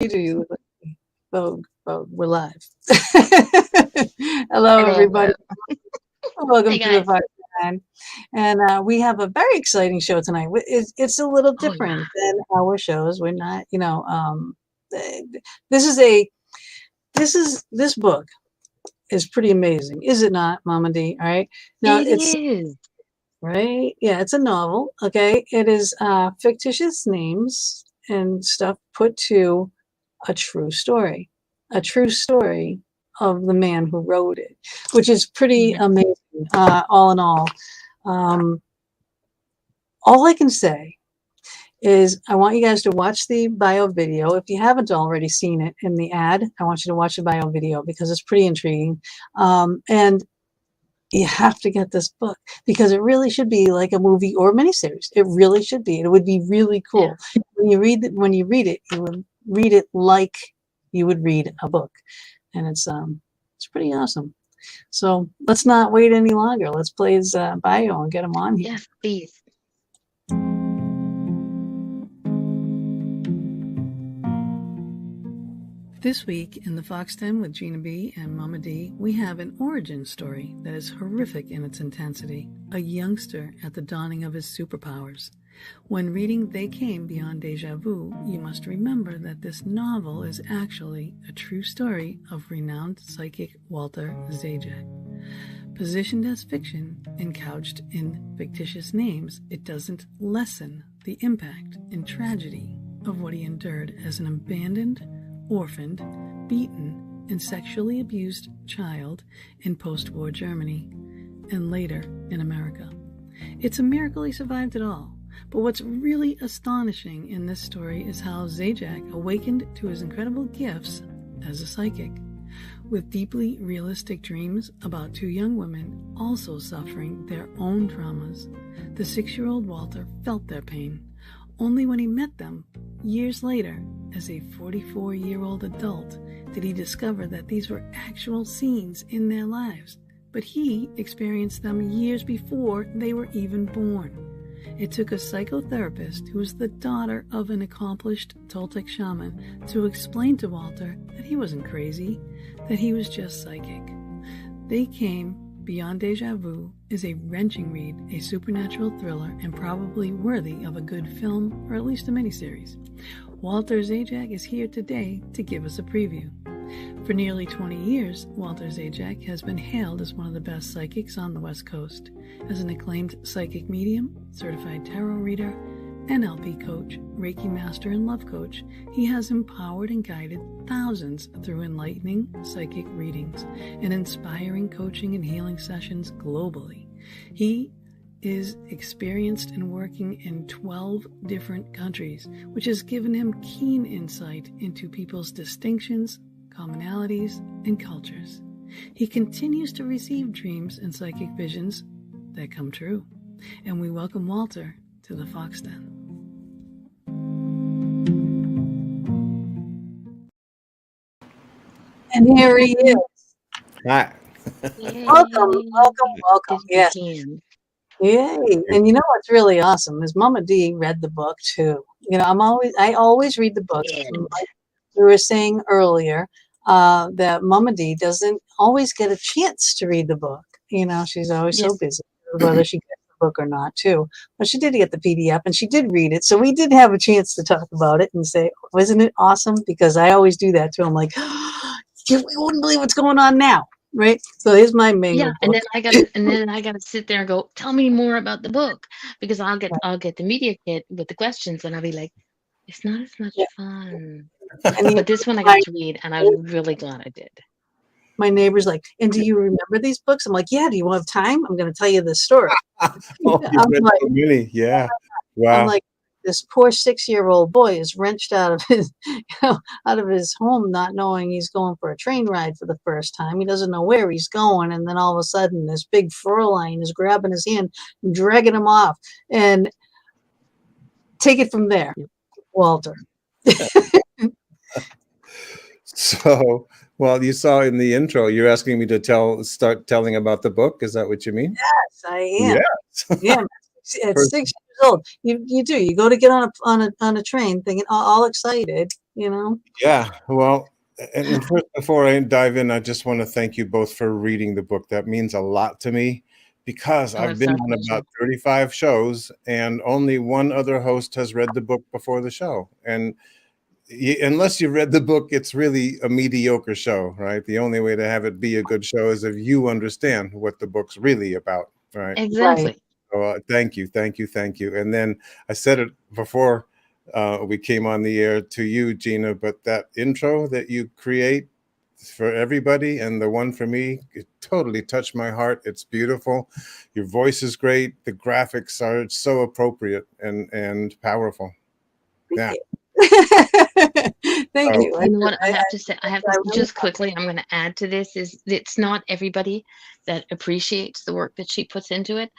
you do. You look like we're live. Hello, Hello. everybody. Welcome Hey to the guys. Five Nine. And we have a very exciting show tonight. It's a little Oh yeah. different than our shows. We're not, eh, this is a this book is pretty amazing, is it not, Mama D? All right. Now It it's is. right. Yeah, it's a novel. Okay, it is fictitious names and stuff put to a true story, a true story of the man who wrote it, which is pretty Yeah. amazing. All in um, all I can say is I want you guys to watch the bio video. If you haven't already seen it in the ad, I want you to watch the bio video because it's pretty intriguing. And you have to get this book because it really should be like a movie or a miniseries. It really should be. It would be really Yeah. cool. When you read it, you would read it like you would read a book. And it's pretty awesome. So let's not wait any longer. Let's play his bio and get him on here. Yes, please. This week in the Fox 10 with Gina B and Mama D, we have an origin story that is horrific in its intensity. A youngster at the dawning of his superpowers. When reading They Came Beyond Deja Vu, you must remember that this novel is actually a true story of renowned psychic Walter Zajac. Positioned as fiction and couched in fictitious names, it doesn't lessen the impact and tragedy of what he endured as an abandoned, orphaned, beaten, and sexually abused child in post-war Germany, and later in America. It's a miracle he survived it all. But what's really astonishing in this story is how Zajac awakened to his incredible gifts as a psychic. With deeply realistic dreams about two young women also suffering their own traumas, the 6-year-old Walter felt their pain. Only when he met them, years later, as a 44-year-old adult, did he discover that these were actual scenes in their lives. But he experienced them years before they were even born. It took a psychotherapist who was the daughter of an accomplished Toltec shaman to explain to Walter that he wasn't crazy, that he was just psychic. They Came Beyond Deja Vu is a wrenching read, a supernatural thriller, and probably worthy of a good film or at least a miniseries. Walter Zajac is here today to give us a preview. For nearly 20 years, Walter Zajac has been hailed as one of the best psychics on the West Coast. As an acclaimed psychic medium, certified tarot reader, NLP Coach, Reiki Master, and Love Coach, he has empowered and guided thousands through enlightening psychic readings and inspiring coaching and healing sessions globally. He is experienced in working in 12 different countries, which has given him keen insight into people's distinctions, commonalities, and cultures. He continues to receive dreams and psychic visions that come true. And we welcome Walter to the Fox Den. And here he is. Hi. Welcome, Yay. welcome. This Yes. weekend. Yay. And you know what's really awesome is Mama D read the book too. You know, I always read the books. And We were saying earlier that Mama D doesn't always get a chance to read the book. You know, she's always so yes. busy, whether she gets the book or not too. But she did get the PDF and she did read it. So we did have a chance to talk about it and say, wasn't it awesome? Because I always do that too. I'm like, you wouldn't believe what's going on now. Right. So here's my Yeah, mango and book. then I gotta sit there and go, tell me more about the book. Because I'll get the media kit with the questions and I'll be like, it's not as much Yeah. fun. And But this one I got my, to read and I'm really glad I did. my neighbor's like, and do you remember these books? I'm like, yeah. Do you have time? I'm going to tell you this story. Oh, you've I'm read like, so many. Yeah. I'm Wow. like, this poor 6-year-old boy is wrenched out of his, out of his home, not knowing he's going for a train ride for the first time. He doesn't know where he's going, and then all of a sudden, this big Fräulein is grabbing his hand, and dragging him off, and take it from there, Walter. So, well, you saw in the intro, you're asking me to start telling about the book. Is that what you mean? Yes, I am. Yes. Yeah, at First, 6 years old, you do. You go to get on a train, thinking all excited, you know? Yeah, well, and first, before I dive in, I just want to thank you both for reading the book. That means a lot to me because Oh, I've it's been our on pleasure. about 35 shows and only one other host has read the book before the show. And unless you've read the book, it's really a mediocre show, right? The only way to have it be a good show is if you understand what the book's really about, right? Right. Exactly. So thank you, thank you, thank you. And then I said it before we came on the air to you, Gina, but that intro that you create for everybody and the one for me, it totally touched my heart. It's beautiful. Your voice is great. The graphics are so appropriate and powerful. Yeah. Thank Oh, you. You know what I I, have to say? I have to I really, just quickly, I'm going to add to this is it's not everybody that appreciates the work that she puts into it.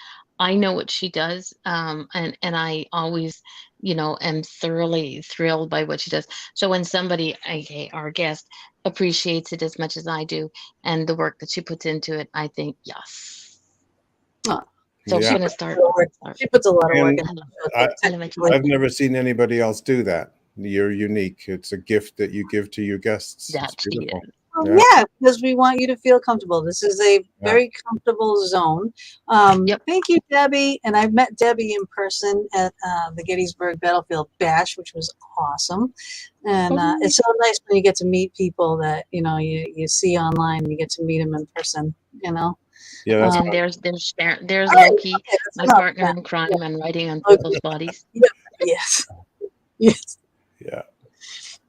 I know what she does, and I always, am thoroughly thrilled by what she does. So when somebody, okay, our guest, appreciates it as much as I do, and the work that she puts into it, I think yes. oh, So I'm yeah. going to start. she puts a lot of work And into I, it. I love it. Technically, I've never seen anybody else do that. You're unique. It's a gift that you give to your guests. It's That she beautiful. is. well, Yeah. yeah, because we want you to feel comfortable. This is a Yeah. very comfortable zone. Yep. Thank you, Debbie. And I've met Debbie in person at the Gettysburg Battlefield Bash, which was awesome. And it's so nice when you get to meet people that you see online and you get to meet them in person. You know. Yeah, that's And fun. there's All right, Loki, okay, that's my enough. partner Yeah, in crime, and writing on yeah, people's okay, bodies. yeah, yes, yes. Yeah.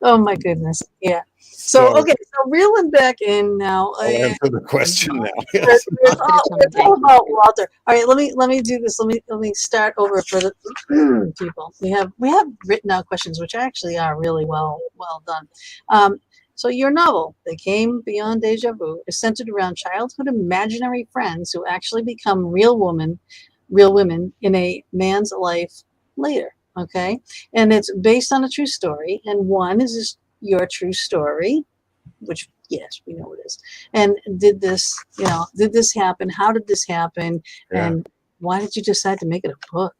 Oh my goodness. Yeah. So So okay, so reeling back in now. I'll answer the question now. We're, Yes. we're Put it all, on my it's all day. about Walter. All right, let me do this. Let me start over for the people. We have written out questions which actually are really well done. So your novel, They Came Beyond Deja Vu, is centered around childhood imaginary friends who actually become real women in a man's life later. Okay, and it's based on a true story. And one is your true story, which yes, we know it is. And did this happen? How did this happen? Yeah. And why did you decide to make it a book?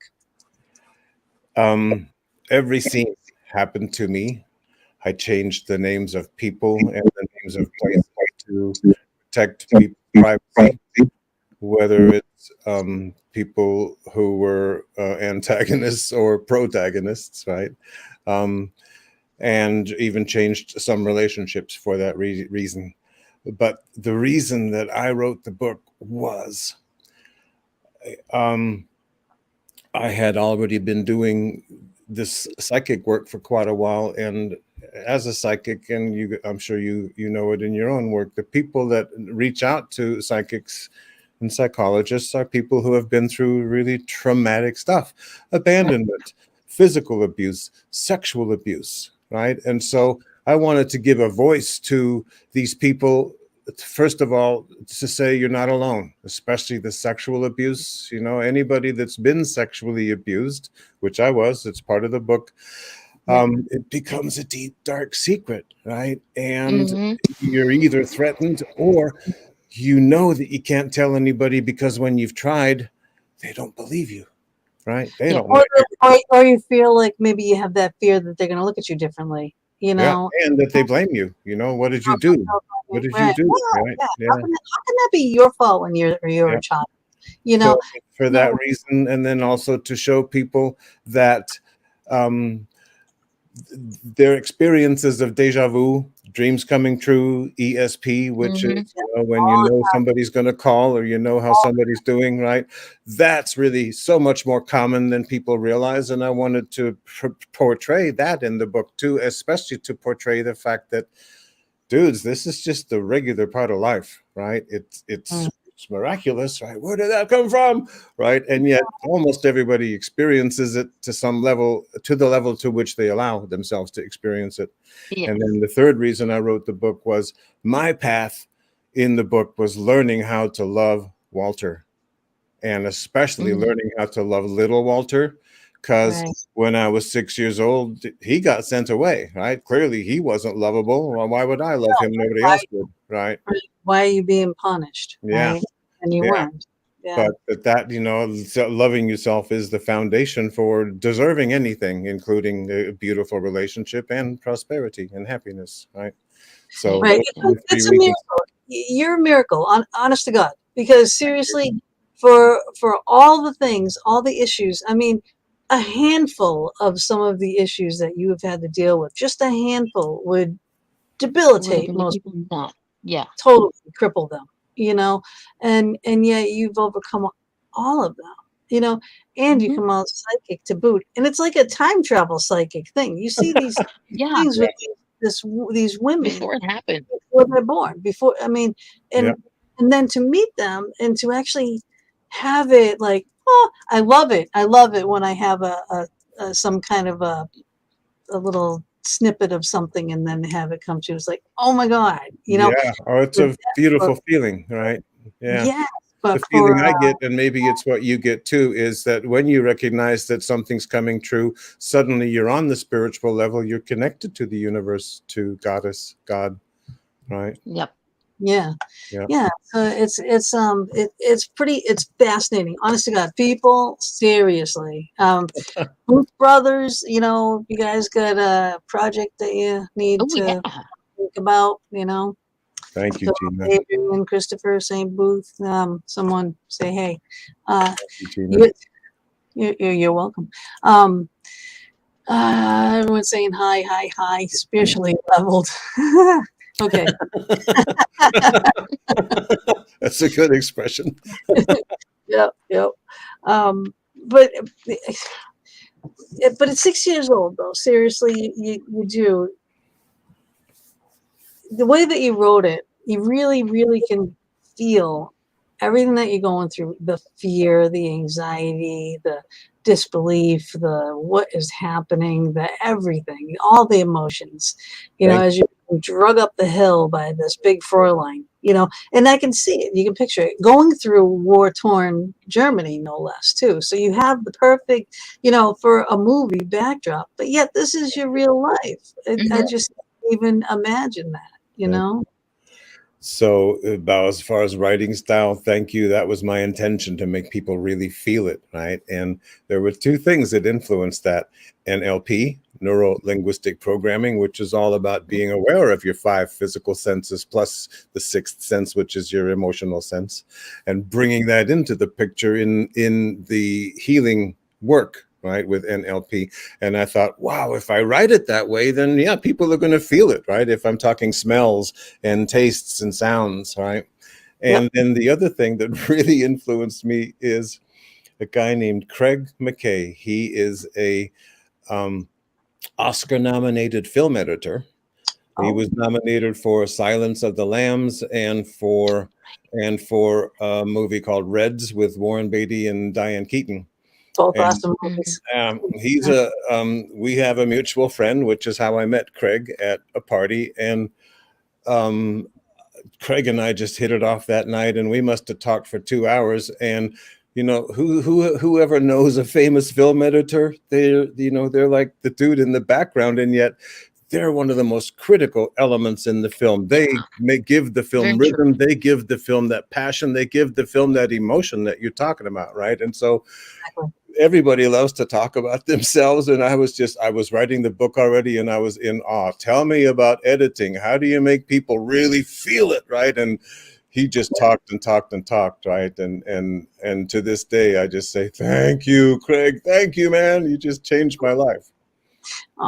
Every scene happened to me. I changed the names of people and the names of places to protect people's privacy, whether it's people who were antagonists or protagonists, right? And even changed some relationships for that reason. But the reason that I wrote the book was I had already been doing this psychic work for quite a while, and as a psychic, and I'm sure you know it in your own work, the people that reach out to psychics and psychologists are people who have been through really traumatic stuff, abandonment, physical abuse, sexual abuse, right? And so I wanted to give a voice to these people. First of all, to say you're not alone, especially the sexual abuse. Anybody that's been sexually abused, which I was, it's part of the book. It becomes a deep, dark secret, right? And you're either threatened or you know that you can't tell anybody because when you've tried, they don't believe you, right? They Yep. don't want to. Or you feel like maybe you have that fear that they're going to look at you differently. Yeah, and that they blame you. What did you do? What did you Right. do? Well, Right? yeah. Yeah. How can that be your fault when you're Yeah. a child? So for that No. reason, and then also to show people that their experiences of deja vu, dreams coming true, ESP, which is when you know somebody's going to call or how somebody's doing, right? That's really so much more common than people realize. And I wanted to portray that in the book too, especially to portray the fact that, dudes, this is just the regular part of life, right? It's miraculous, right? Where did that come from, right? And yet almost everybody experiences it to some level, to the level to which they allow themselves to experience it. Yes. And then the third reason I wrote the book was my path in the book was learning how to love Walter, and especially learning how to love little Walter. Because when I was 6 years old, he got sent away, right? Clearly, he wasn't lovable. Well, why would I love him? Nobody else would, right? Why are you being punished? Yeah. Right? And you weren't. Yeah. But that, loving yourself is the foundation for deserving anything, including a beautiful relationship and prosperity and happiness, right? So Right. those are the It's three a reasons. miracle. You're a miracle, honest to God. Because seriously, for all the things, all the issues, I mean, a handful of some of the issues that you have had to deal with, just a handful would debilitate most people, not. Yeah. totally cripple them, and yet you've overcome all of them, and you come out psychic to boot. And it's like a time travel psychic thing. You see these Yeah. things with these women Before it happened. before they're born, and Yeah. and then to meet them and to actually have it like, oh, I love it when I have a some kind of a little snippet of something and then have it come to. It's like, oh my God, Yeah. Oh, it's but a beautiful feeling, right? Yeah. yes, but The feeling I get, and maybe it's what you get too, is that when you recognize that something's coming true, suddenly you're on the spiritual level, you're connected to the universe, to goddess, God, right? Yep. yeah. Yeah. So it's fascinating, honest to God. People, seriously, Booth Brothers, if you guys got a project that you need to think about, Thank you, so Gina. Adrian and Christopher, St. Booth, someone say, hey, Thank you, Gina. you're welcome. Everyone's saying hi, spiritually leveled. Okay. That's a good expression. Yep. But it's 6 years old, though. Seriously, you do. The way that you wrote it, you really, really can feel everything that you're going through, the fear, the anxiety, the disbelief, the what is happening, the everything, all the emotions, as you drug up the hill by this big Fräulein, and I can see it. You can picture it going through war-torn Germany, no less, too. So you have the perfect, for a movie backdrop, but yet this is your real life. I just can't even imagine that. So about as far as writing style, thank you. That was my intention, to make people really feel it, right? And there were two things that influenced that: NLP, neuro-linguistic programming, which is all about being aware of your 5 physical senses plus the 6th sense, which is your emotional sense, and bringing that into the picture in the healing work, right, with NLP. And I thought, wow, if I write it that way, then yeah, people are going to feel it, right? If I'm talking smells and tastes and sounds, right? And then the other thing that really influenced me is a guy named Craig McKay. He is a Oscar-nominated film editor. He was nominated for Silence of the Lambs and for a movie called Reds with Warren Beatty and Diane Keaton. Both awesome movies. We have a mutual friend, which is how I met Craig at a party. And Craig and I just hit it off that night, and we must have talked for 2 hours. And whoever knows a famous film editor, they're like the dude in the background, and yet they're one of the most critical elements in the film. They give the film rhythm, they give the film that passion, they give the film that emotion that you're talking about, right? And so everybody loves to talk about themselves, and I was writing the book already, and I was in awe. Tell me about editing. How do you make people really feel it, right? And he just talked and talked and talked, right? And to this day, I just say, thank you, Craig. Thank you, man. You just changed my life.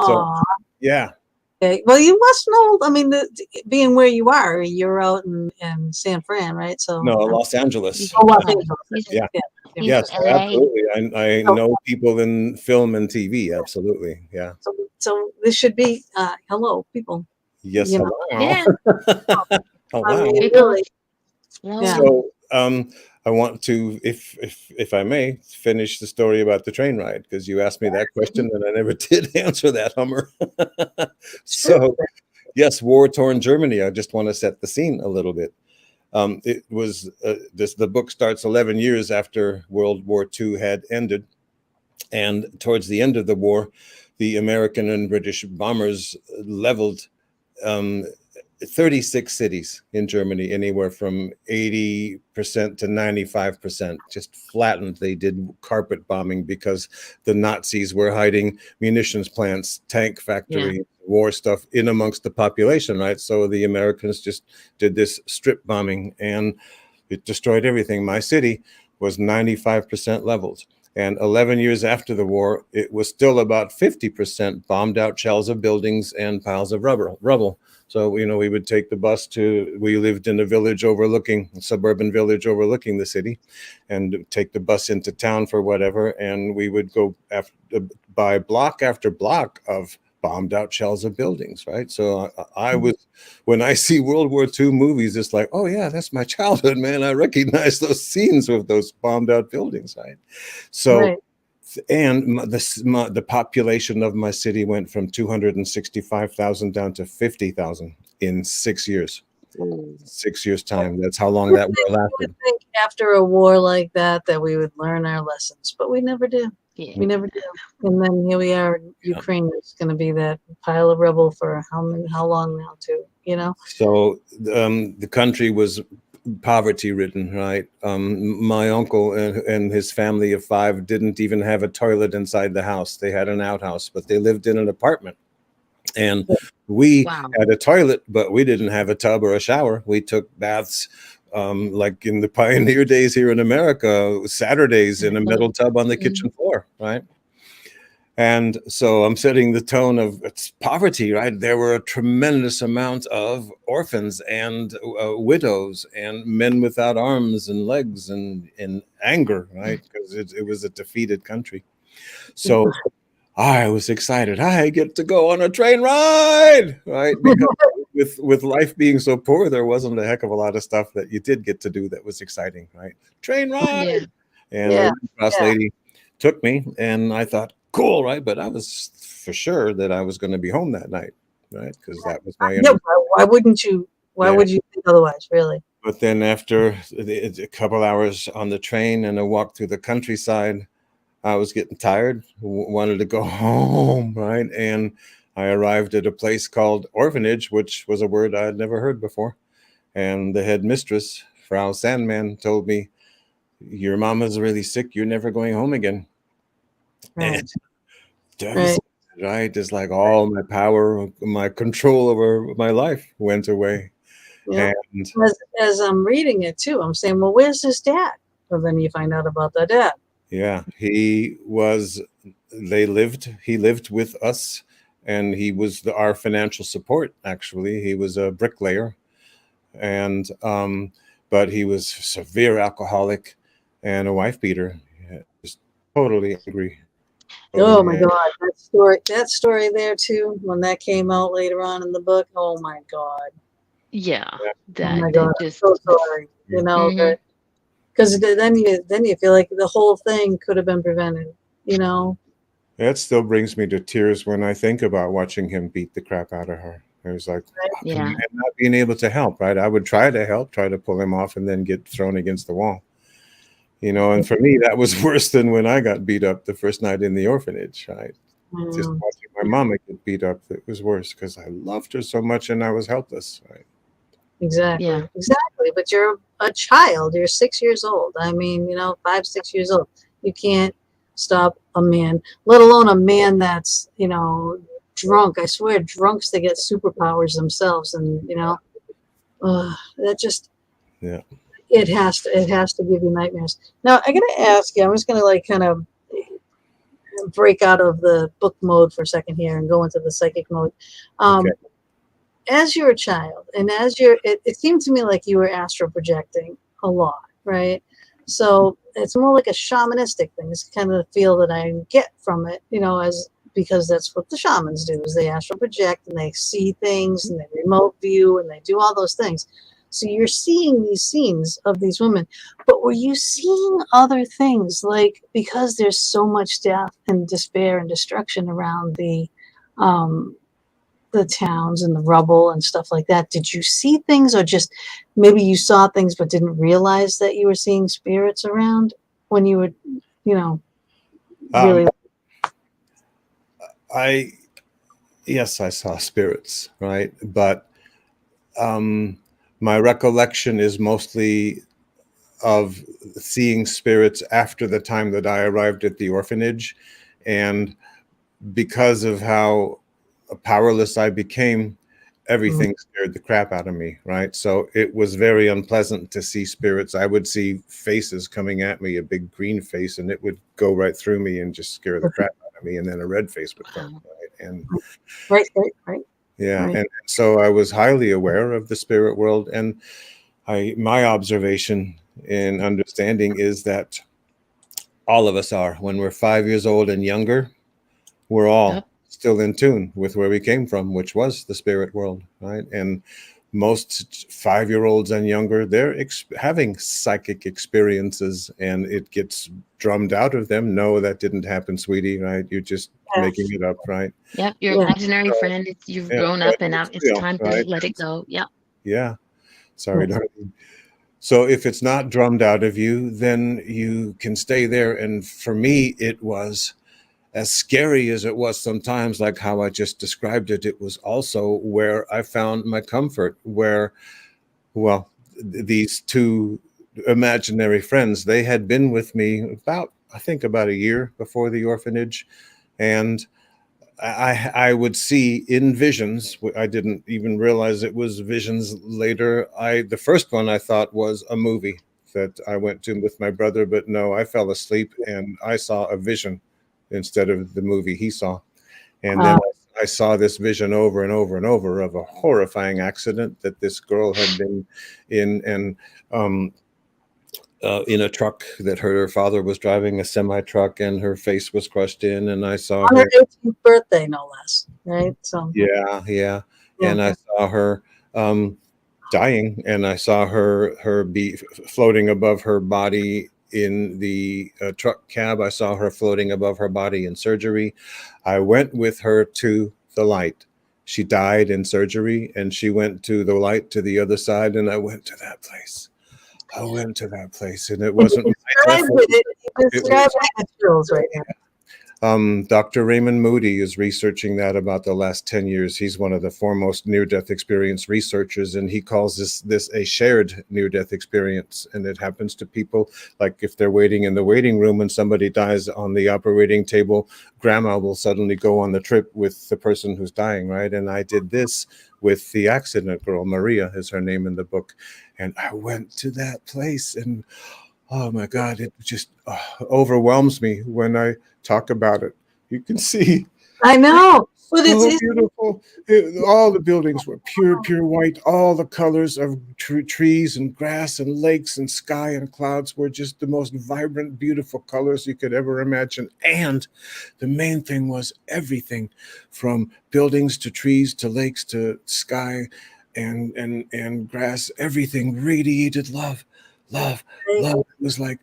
So, yeah. Okay. Well, you must know. I mean, being where you are, you're out in San Fran, right? So no, Los Angeles. Oh, Los Angeles. Yeah. Yes, absolutely. I know people in film and TV. Absolutely. Yeah. So this should be hello, people. Yes. Hello. Yeah. Hello. I mean, really. Yeah. So I want to, if I may, finish the story about the train ride, because you asked me that question and I never did answer that, Hummer. So yes, war-torn Germany. I just want to set the scene a little bit. It was the book starts 11 years after World War II had ended, and towards the end of the war, the American and British bombers leveled 36 cities in Germany, anywhere from 80% to 95%, just flattened. They did carpet bombing because the Nazis were hiding munitions plants, tank factories, war stuff in amongst the population, right? So the Americans just did this strip bombing and it destroyed everything. My city was 95% leveled. And 11 years after the war, it was still about 50% bombed out shells of buildings and piles of rubble. So, we would take the bus we lived in a suburban village overlooking the city, and take the bus into town for whatever. And we would go by block after block of bombed out shells of buildings, right? So I was, when I see World War II movies, it's like, oh yeah, that's my childhood, man. I recognize those scenes with those bombed out buildings, right? So, right. And the population of my city went from 265,000 down to 50,000 in 6 years. 6 years time. That's how long that war lasted. You would think after a war like that we would learn our lessons, but we never do. Yeah. We never do. And then here we are, Ukraine is going to be that pile of rubble for how long now too, So the country was poverty ridden, right? My uncle and his family of 5 didn't even have a toilet inside the house. They had an outhouse, but they lived in an apartment. And we had a toilet, but we didn't have a tub or a shower. We took baths like in the pioneer days here in America, Saturdays in a metal tub on the kitchen floor, right? And so I'm setting the tone of it's poverty, right? There were a tremendous amount of orphans and widows and men without arms and legs and anger, right? Because it was a defeated country. So I was excited. I get to go on a train ride, right? Because with life being so poor, there wasn't a heck of a lot of stuff that you did get to do that was exciting, right? Train ride. Yeah. And the Red Cross lady took me, and I thought, cool, right? But I was for sure that I was going to be home that night, right? Because that was my energy. Why wouldn't you? Why would you think otherwise, really? But then after a couple hours on the train and a walk through the countryside, I was getting tired, wanted to go home, right? And I arrived at a place called orphanage, which was a word I had never heard before. And the head mistress, Frau Sandman, told me, your mama's really sick. You're never going home again. Right. And right. It's like all my power, my control over my life went away. Yeah. And as I'm reading it too, I'm saying, well, where's his dad? Well, then you find out about the dad. Yeah, he lived with us, and he was our financial support. Actually, he was a bricklayer, and but he was a severe alcoholic and a wife beater. Just totally angry. Oh my God, that story there too, when that came out later on in the book. Oh my God. Yeah. Oh my God, I'm so sorry. That. Because then you feel like the whole thing could have been prevented, That still brings me to tears when I think about watching him beat the crap out of her. It was like, and not being able to help, right? I would try to help, try to pull him off, and then get thrown against the wall. And for me, that was worse than when I got beat up the first night in the orphanage, right? Just watching my mama get beat up, it was worse because I loved her so much and I was helpless, right? Exactly. Yeah. Exactly. But you're a child. You're 6 years old. I mean, 5, 6 years old. You can't stop a man, let alone a man that's, drunk. I swear, drunks, they get superpowers themselves. And, that just, it has to give you nightmares. Now, I got to ask you, I'm just going to kind of break out of the book mode for a second here and go into the psychic mode. As you're a child, and it seemed to me like you were astral projecting a lot, right? So it's more like a shamanistic thing. It's kind of the feel that I get from it, because that's what the shamans do, is they astral project and they see things and they remote view and they do all those things. So you're seeing these scenes of these women, but were you seeing other things? Like, because there's so much death and despair and destruction around the towns and the rubble and stuff like that, did you see things, or just maybe you saw things but didn't realize that you were seeing spirits around when you were, really? Yes, I saw spirits, right? But my recollection is mostly of seeing spirits after the time that I arrived at the orphanage. And because of how powerless I became, everything scared the crap out of me, right? So it was very unpleasant to see spirits. I would see faces coming at me, a big green face, and it would go right through me and just scare the crap out of me. And then a red face would come, right? And Right. yeah, Right. and so I was highly aware of the spirit world. And my observation and understanding is that all of us are, when we're 5 years old and younger, we're all still in tune with where we came from, which was the spirit world, right? And most 5-year-olds and younger, they're having psychic experiences, and it gets drummed out of them. No, that didn't happen, sweetie, right? You're just making it up, right? Yep, your imaginary friend. You've grown up, and now it's real, time to right? let it go. Yep. Yeah. Sorry, darling. So if it's not drummed out of you, then you can stay there. And for me, it was as scary as it was sometimes, like how I just described it. It was also where I found my comfort, where, well, these two imaginary friends, they had been with me I think about a year before the orphanage. And I would see in visions. I didn't even realize it was visions later. The first one I thought was a movie that I went to with my brother, but no, I fell asleep and I saw a vision instead of the movie he saw. And then I saw this vision over and over and over of a horrifying accident that this girl had been in, and in a truck that her father was driving, a semi truck, and her face was crushed in, and I saw On her her 18th birthday, no less, right? So yeah. And I saw her dying, and I saw her be floating above her body in the truck cab. I saw her floating above her body in surgery. I went with her to the light. She died in surgery, and she went to the light to the other side, and I went to that place. I went to that place, and it wasn't my death. Describe the chills right now. Dr. Raymond Moody is researching that about the last 10 years. He's one of the foremost near-death experience researchers, and he calls this a shared near-death experience. And it happens to people, like if they're waiting in the waiting room and somebody dies on the operating table, grandma will suddenly go on the trip with the person who's dying, right? And I did this with the accident girl. Maria is her name in the book. And I went to that place, and oh my God, it just overwhelms me when I talk about it. You can see. I know. But so beautiful. All the buildings were pure white. All the colors of trees and grass and lakes and sky and clouds were just the most vibrant, beautiful colors you could ever imagine. And the main thing was everything from buildings to trees to lakes to sky and grass, everything radiated love. It was like,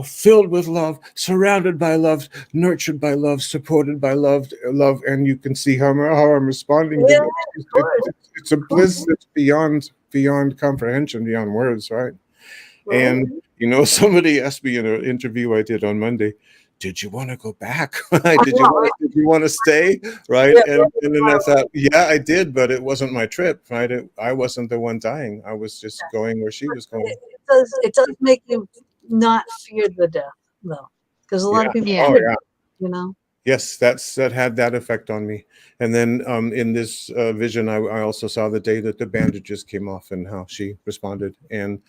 filled with love, surrounded by love, nurtured by love, supported by love, and you can see how I'm responding to it. It's a bliss that's beyond comprehension, beyond words, right? And somebody asked me in an interview I did on Monday, did you want to go back? Did you want to stay? Right. And then I thought, yeah, I did, but it wasn't my trip, right? I wasn't the one dying. I was just going where she was going. It does make you not fear the death, though. Because a lot of people fear, Yes, that had that effect on me. And then in this vision, I also saw the day that the bandages came off and how she responded. And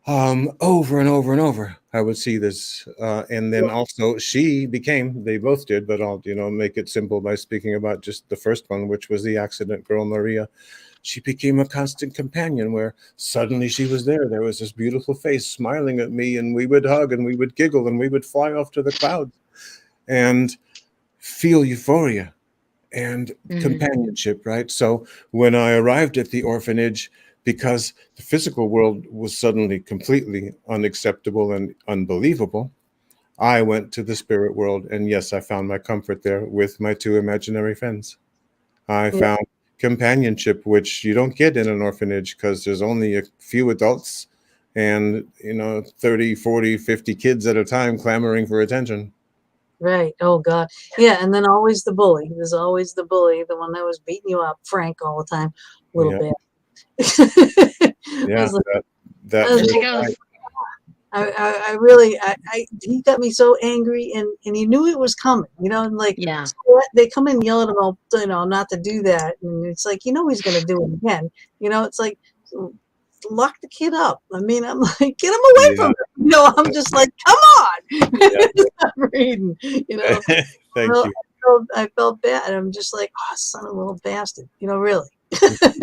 over and over and over, I would see this. And then also they both did, but I'll, make it simple by speaking about just the first one, which was the accident girl, Maria. She became a constant companion where suddenly she was there. There was this beautiful face smiling at me, and we would hug and we would giggle and we would fly off to the clouds and feel euphoria and companionship, right? So when I arrived at the orphanage, because the physical world was suddenly completely unacceptable and unbelievable, I went to the spirit world. And yes, I found my comfort there with my two imaginary friends. I found companionship, which you don't get in an orphanage because there's only a few adults and, 30, 40, 50 kids at a time clamoring for attention. Right. Oh God. Yeah. And then always the bully. There's always the bully, the one that was beating you up, Frank, all the time. Little Yeah. bit. Yeah. That There first she goes. night. I really, he got me so angry, and he knew it was coming, and like, Yeah. so they come and yell at him, all, not to do that. And it's like, he's going to do it again. It's like, lock the kid up. I mean, I'm like, get him away from Yeah. him. I'm just like, come on. Yeah. Stop reading, Thank you. I felt bad. I'm just like, oh, son of a little bastard, really.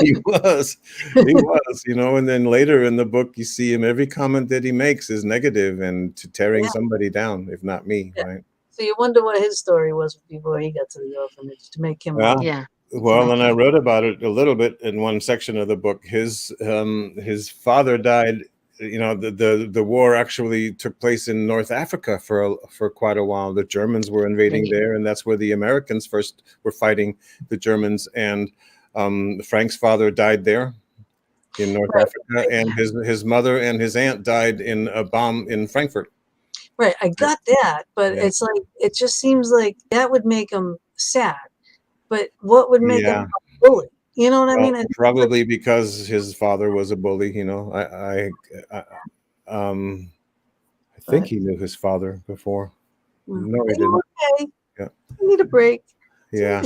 He was, and then later in the book, you see him, every comment that he makes is negative and to tearing somebody down, if not me, right? So you wonder what his story was before he got to the orphanage to make him. Yeah. Well, and I wrote about it a little bit in one section of the book. His father died. The war actually took place in North Africa for quite a while. The Germans were invading there, and that's where the Americans first were fighting the Germans. And Frank's father died there in North Africa, and his mother and his aunt died in a bomb in Frankfurt. Right, I got that, but it's like, it just seems like that would make him sad. But what would make him a bully? You know what I mean? Probably because his father was a bully. I think he knew his father before. No, he didn't. Okay. Yeah. I need a break. Yeah.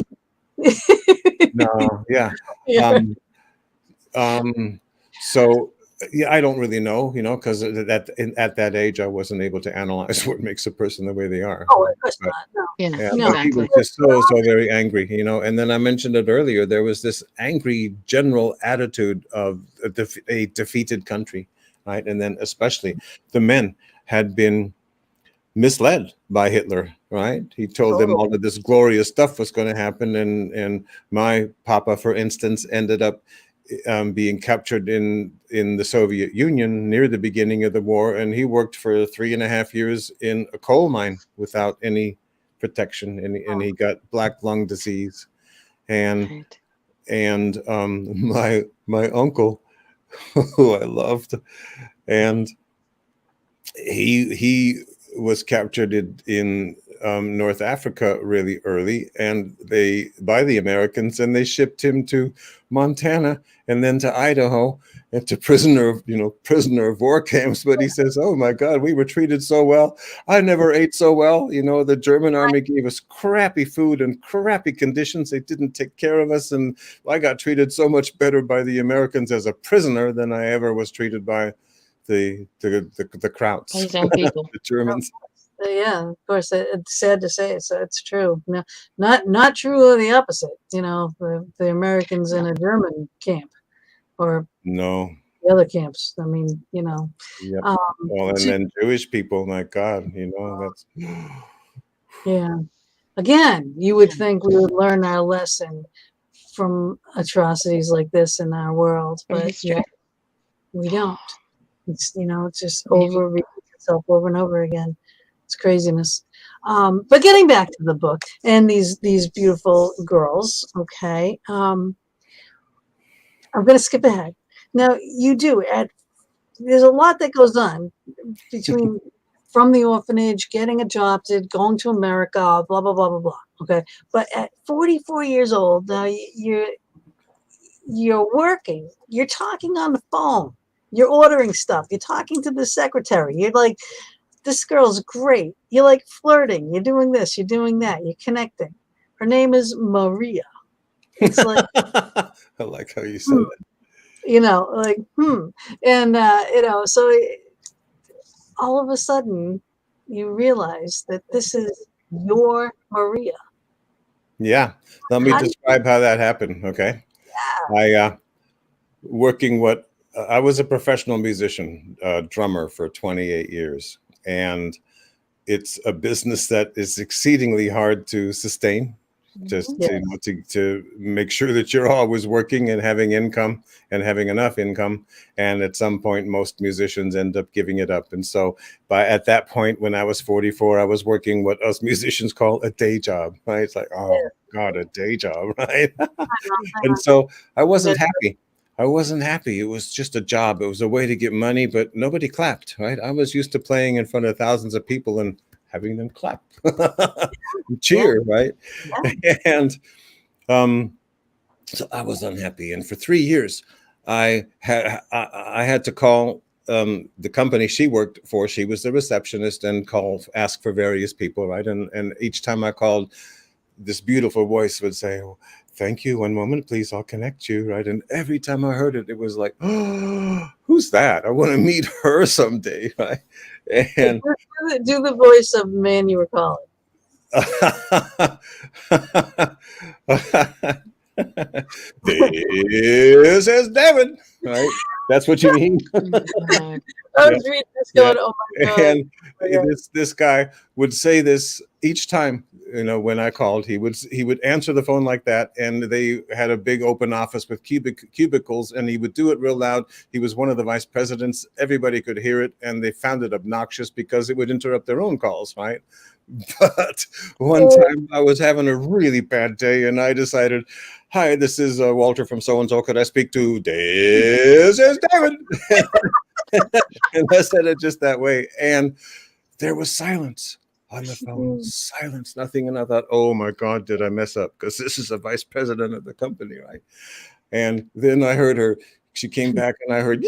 No. Yeah. So yeah, I don't really know, because at that age, I wasn't able to analyze what makes a person the way they are. Oh, of course not. No. Yeah. No. He was just so very angry, and then I mentioned it earlier. There was this angry general attitude of a defeated country, right? And then especially the men had been misled by Hitler, right? He told them all of this glorious stuff was going to happen, and my papa, for instance, ended up being captured in the Soviet Union near the beginning of the war, and he worked for 3.5 years in a coal mine without any protection, and he got black lung disease, and my uncle, who I loved, and he was captured in North Africa really early, and by the Americans, and they shipped him to Montana and then to Idaho and to prisoner of war camps. But he says, "Oh my God, we were treated so well. I never ate so well. The German army gave us crappy food and crappy conditions. They didn't take care of us, and I got treated so much better by the Americans as a prisoner than I ever was treated by the Krauts, the Germans." Yeah, of course. It's sad to say, so it's true. No, not true of the opposite. The Americans in a German camp, or no, the other camps. I mean, Yep. Well, and then Jewish people, my God, that's. Yeah. Again, you would think we would learn our lesson from atrocities like this in our world, but we don't. It's it's just repeats itself over and over again. It's craziness. But getting back to the book and these beautiful girls, okay. I'm going to skip ahead. Now, there's a lot that goes on between from the orphanage, getting adopted, going to America, blah blah blah blah blah. Okay, but at 44 years old, now you're working, you're talking on the phone, you're ordering stuff, you're talking to the secretary, you're like, this girl's great. You're like flirting. You're doing this. You're doing that. You're connecting. Her name is Maria. It's like I like how you said that. And so all of a sudden you realize that this is your Maria. Yeah. Let me describe how that happened. Okay. Yeah. I was a professional musician, drummer for 28 years. And it's a business that is exceedingly hard to sustain, just to make sure that you're always working and having income and having enough income. And at some point, most musicians end up giving it up. And so at that point, when I was 44, I was working what us musicians call a day job, right? It's like, oh God, a day job, right? And so I wasn't happy. It was just a job. It was a way to get money, but nobody clapped, right? I was used to playing in front of thousands of people and having them clap, cheer, right? And so I was unhappy. And for 3 years, I had to call the company she worked for. She was the receptionist, and ask for various people, right? And each time I called, this beautiful voice would say, "Oh, thank you. One moment, please. I'll connect you." Right. And every time I heard it, it was like, "Oh, who's that? I want to meet her someday." Right. And do the voice of the man you were calling. This is David. Right. That's what you mean. I was reading this going, oh my God. And this guy would say this each time, when I called. He would answer the phone like that, and they had a big open office with cubicles, and he would do it real loud. He was one of the vice presidents. Everybody could hear it, and they found it obnoxious because it would interrupt their own calls, right? But one time I was having a really bad day, and I decided, "Hi, this is Walter from so-and-so. Could I speak to this is David?" And I said it just that way. And there was silence on the phone, silence, nothing. And I thought, oh my God, did I mess up? Because this is a vice president of the company, right? And then I heard her. She came back, and I heard,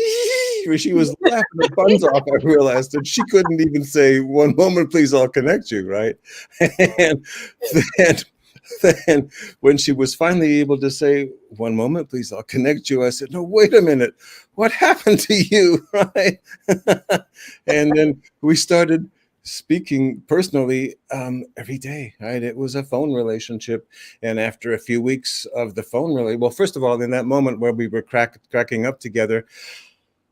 where she was laughing her buns off. I realized that she couldn't even say, "One moment, please, I'll connect you," right? And then when she was finally able to say, "One moment, please, I'll connect you," I said, "No, wait a minute. What happened to you?" Right? And then we started speaking personally every day, right? It was a phone relationship. And after a few weeks of the phone well, first of all, in that moment where we were cracking up together,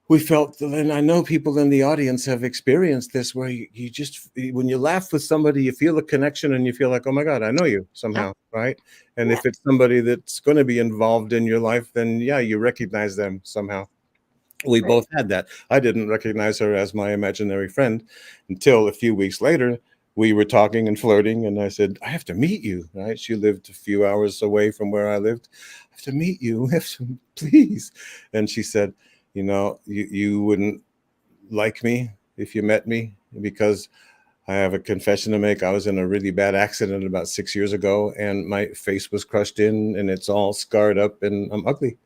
we felt, and I know people in the audience have experienced this, where you just, when you laugh with somebody, you feel a connection, and you feel like, oh my God, I know you somehow, right? And if it's somebody that's going to be involved in your life, then yeah, you recognize them somehow. We both had that. I didn't recognize her as my imaginary friend until a few weeks later. We were talking and flirting, and I said, "I have to meet you," right? She lived a few hours away from where I lived. "I have to meet you, please." And she said, you wouldn't like me if you met me, because I have a confession to make. I was in a really bad accident about 6 years ago, and my face was crushed in, and it's all scarred up, and I'm ugly.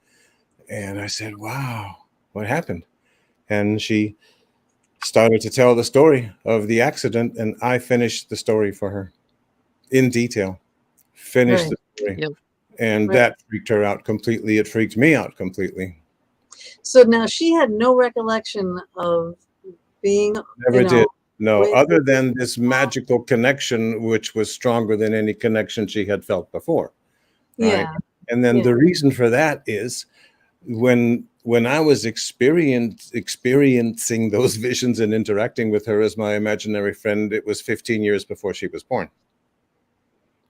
And I said, "Wow, what happened?" And she started to tell the story of the accident, and I finished the story for her in detail. Finished the story. Yep. And that freaked her out completely. It freaked me out completely. So now she had no recollection of being. Never did. No, other than this magical connection, which was stronger than any connection she had felt before. Right? Yeah. And then the reason for that is when I was experiencing those visions and interacting with her as my imaginary friend, it was 15 years before she was born.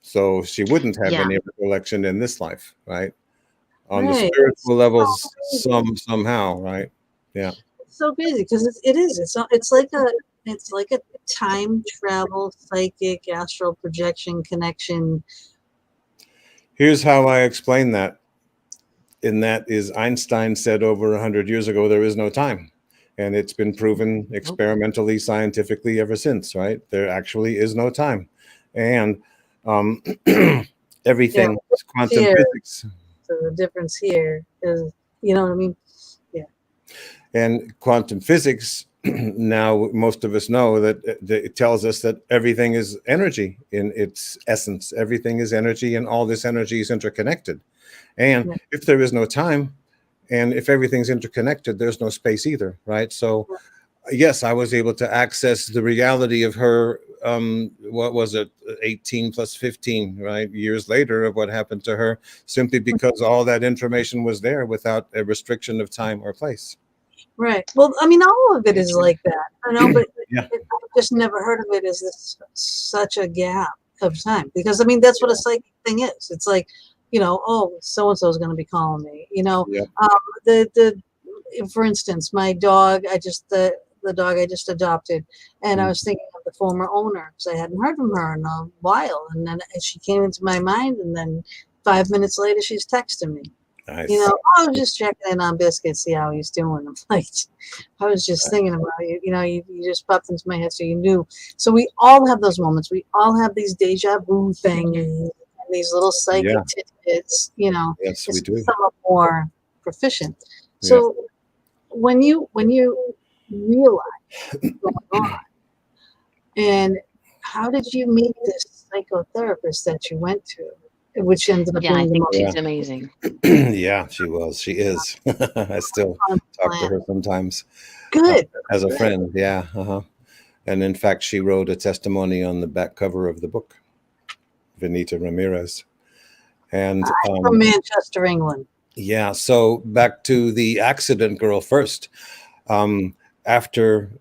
So she wouldn't have any recollection in this life, right? On the spiritual levels, somehow, right? Yeah. It's so crazy because it's like a time travel, psychic, astral projection connection. Here's how I explain that. And that is, Einstein said over 100 years ago, there is no time. And it's been proven experimentally, scientifically ever since, right? There actually is no time. And everything is quantum physics. So the difference here is, you know what I mean? Yeah. And quantum physics, now most of us know that it tells us that everything is energy in its essence. Everything is energy, and all this energy is interconnected. And if there is no time, and if everything's interconnected, there's no space either, right? So yes, I was able to access the reality of her, what was it, 18 plus 15, right, years later, of what happened to her, simply because all that information was there without a restriction of time or place. Right. Well, I mean, all of it is like that, but I've just never heard of it as such a gap of time, because I mean, that's what a psychic thing is. It's like, oh, so-and-so is going to be calling me, for instance, my dog, the dog I just adopted, and I was thinking of the former owner because I hadn't heard from her in a while, and then she came into my mind, and then 5 minutes later she's texting me. Nice. You know, I was just checking in on Biscuit, see how he's doing. I'm like, I was just thinking about you. You know, you just popped into my head, so you knew. So we all have those moments. We all have these deja vu things, and these little psychic tidbits. You know, Yes, we it's do. some are more proficient. So when you realize what's going on, and how did you meet this psychotherapist that you went to, which ended up Yeah, I being the think most she's amazing. Yeah, she was. She is. I still fun talk to plan? her sometimes Good. as a friend. Yeah. And in fact, she wrote a testimony on the back cover of the book, Venita Ramirez. And From Manchester, England. yeah, so back to the accident girl first. After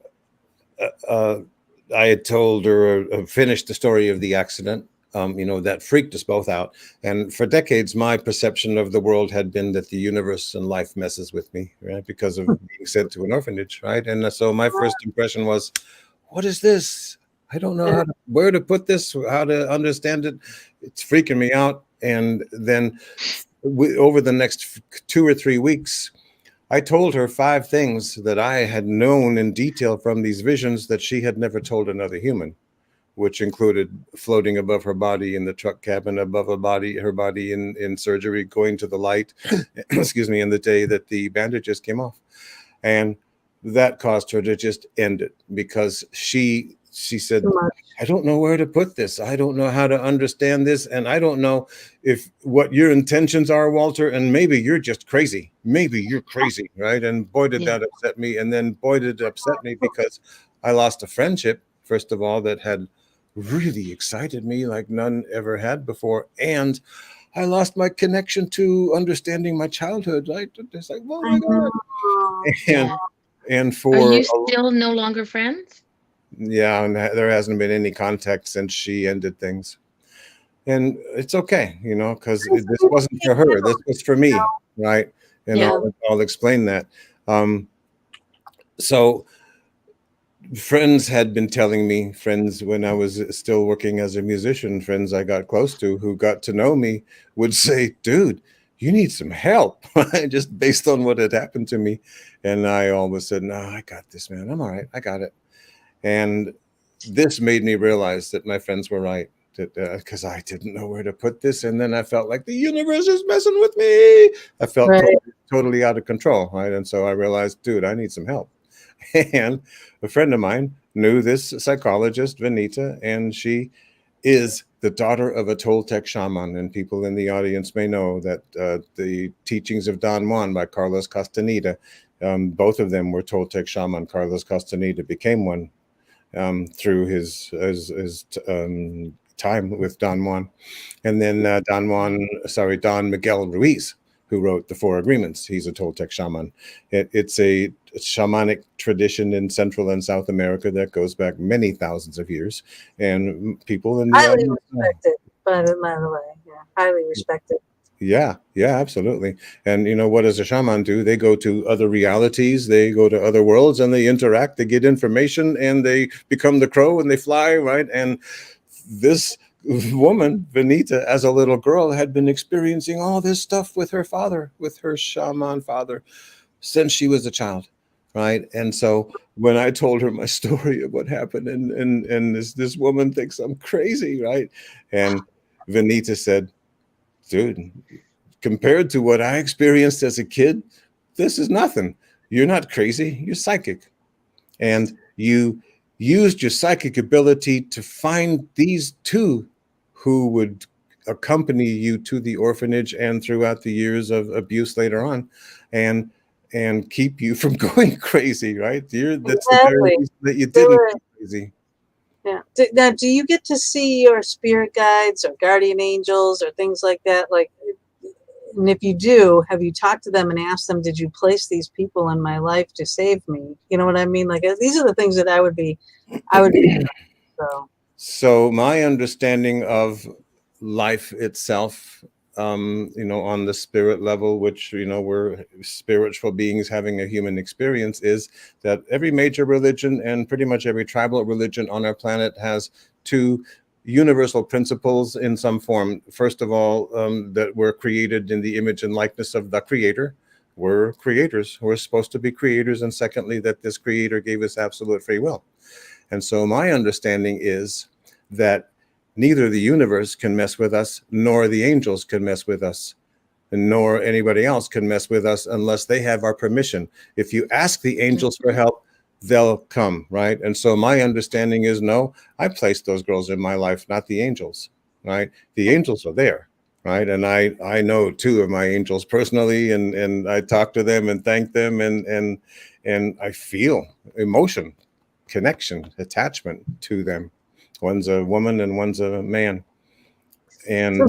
I had told her, finished the story of the accident, you know, that freaked us both out. And for decades, my perception of the world had been that the universe and life messes with me, right? Because of being sent to an orphanage, right? And so my first impression was, what is this? I don't know where to put this, how to understand it. It's freaking me out. And then over the next 2 or 3 weeks, I told her 5 things that I had known in detail from these visions that she had never told another human, which included floating above her body in the truck cabin, above her body in surgery, going to the light, excuse me, in the day that the bandages came off. And that caused her to just end it, because she said, I don't know where to put this. I don't know how to understand this. And I don't know if what your intentions are, Walter, and maybe you're just crazy. Maybe you're crazy, right? And boy, did that upset me. And then boy, did it upset me because I lost a friendship, first of all, that had really excited me like none ever had before. And I lost my connection to understanding my childhood. Right? It's like, oh my God. And for Are you still no longer friends? Yeah, and there hasn't been any contact since she ended things. And it's okay, you know, because this wasn't for her. This was for me, right? And I'll explain that. So friends had been telling me, friends when I was still working as a musician, friends I got close to who got to know me would say, dude, you need some help, just based on what had happened to me. And I always said, no, I got this, man. I'm all right. I got it. And this made me realize that my friends were right, that because I didn't know where to put this. And then I felt like the universe is messing with me. I felt totally out of control, right? And so I realized, dude, I need some help. And a friend of mine knew this psychologist, Venita, and she is the daughter of a Toltec shaman. And people in the audience may know that the teachings of Don Juan by Carlos Castaneda, both of them were Toltec shaman. Carlos Castaneda became one through his time with Don Juan. And then Don Miguel Ruiz, who wrote the Four Agreements. He's a Toltec shaman. It's a shamanic tradition in Central and South America that goes back many thousands of years. And people in the highly respected, by the way, highly respected. Yeah, absolutely. And you know, what does a shaman do? They go to other realities, they go to other worlds, and they interact, they get information, and they become the crow and they fly, right? And this woman, Venita, as a little girl, had been experiencing all this stuff with her father, with her shaman father, since she was a child, right? And so when I told her my story of what happened, and this woman thinks I'm crazy, right? And Venita said, dude, compared to what I experienced as a kid, this is nothing. You're not crazy. You're psychic. And you used your psychic ability to find these two who would accompany you to the orphanage and throughout the years of abuse later on, and keep you from going crazy, right? That's the very reason that you didn't go crazy. Yeah. Now, do you get to see your spirit guides or guardian angels or things like that? Like, and if you do, have you talked to them and asked them, did you place these people in my life to save me? You know what I mean? Like, these are the things that I would be. So my understanding of life itself, you know, on the spirit level, which, you know, we're spiritual beings having a human experience, is that every major religion and pretty much every tribal religion on our planet has two universal principles in some form. First of all, that we're created in the image and likeness of the Creator. We're creators. We're supposed to be creators. And secondly, that this Creator gave us absolute free will. And so my understanding is that neither the universe can mess with us, nor the angels can mess with us, nor anybody else can mess with us unless they have our permission. If you ask the angels for help, they'll come, right? And so my understanding is, no, I placed those girls in my life, not the angels, right? The angels are there, right? And I know 2 of my angels personally, and I talk to them and thank them, and I feel emotion, connection, attachment to them. One's a woman and one's a man. And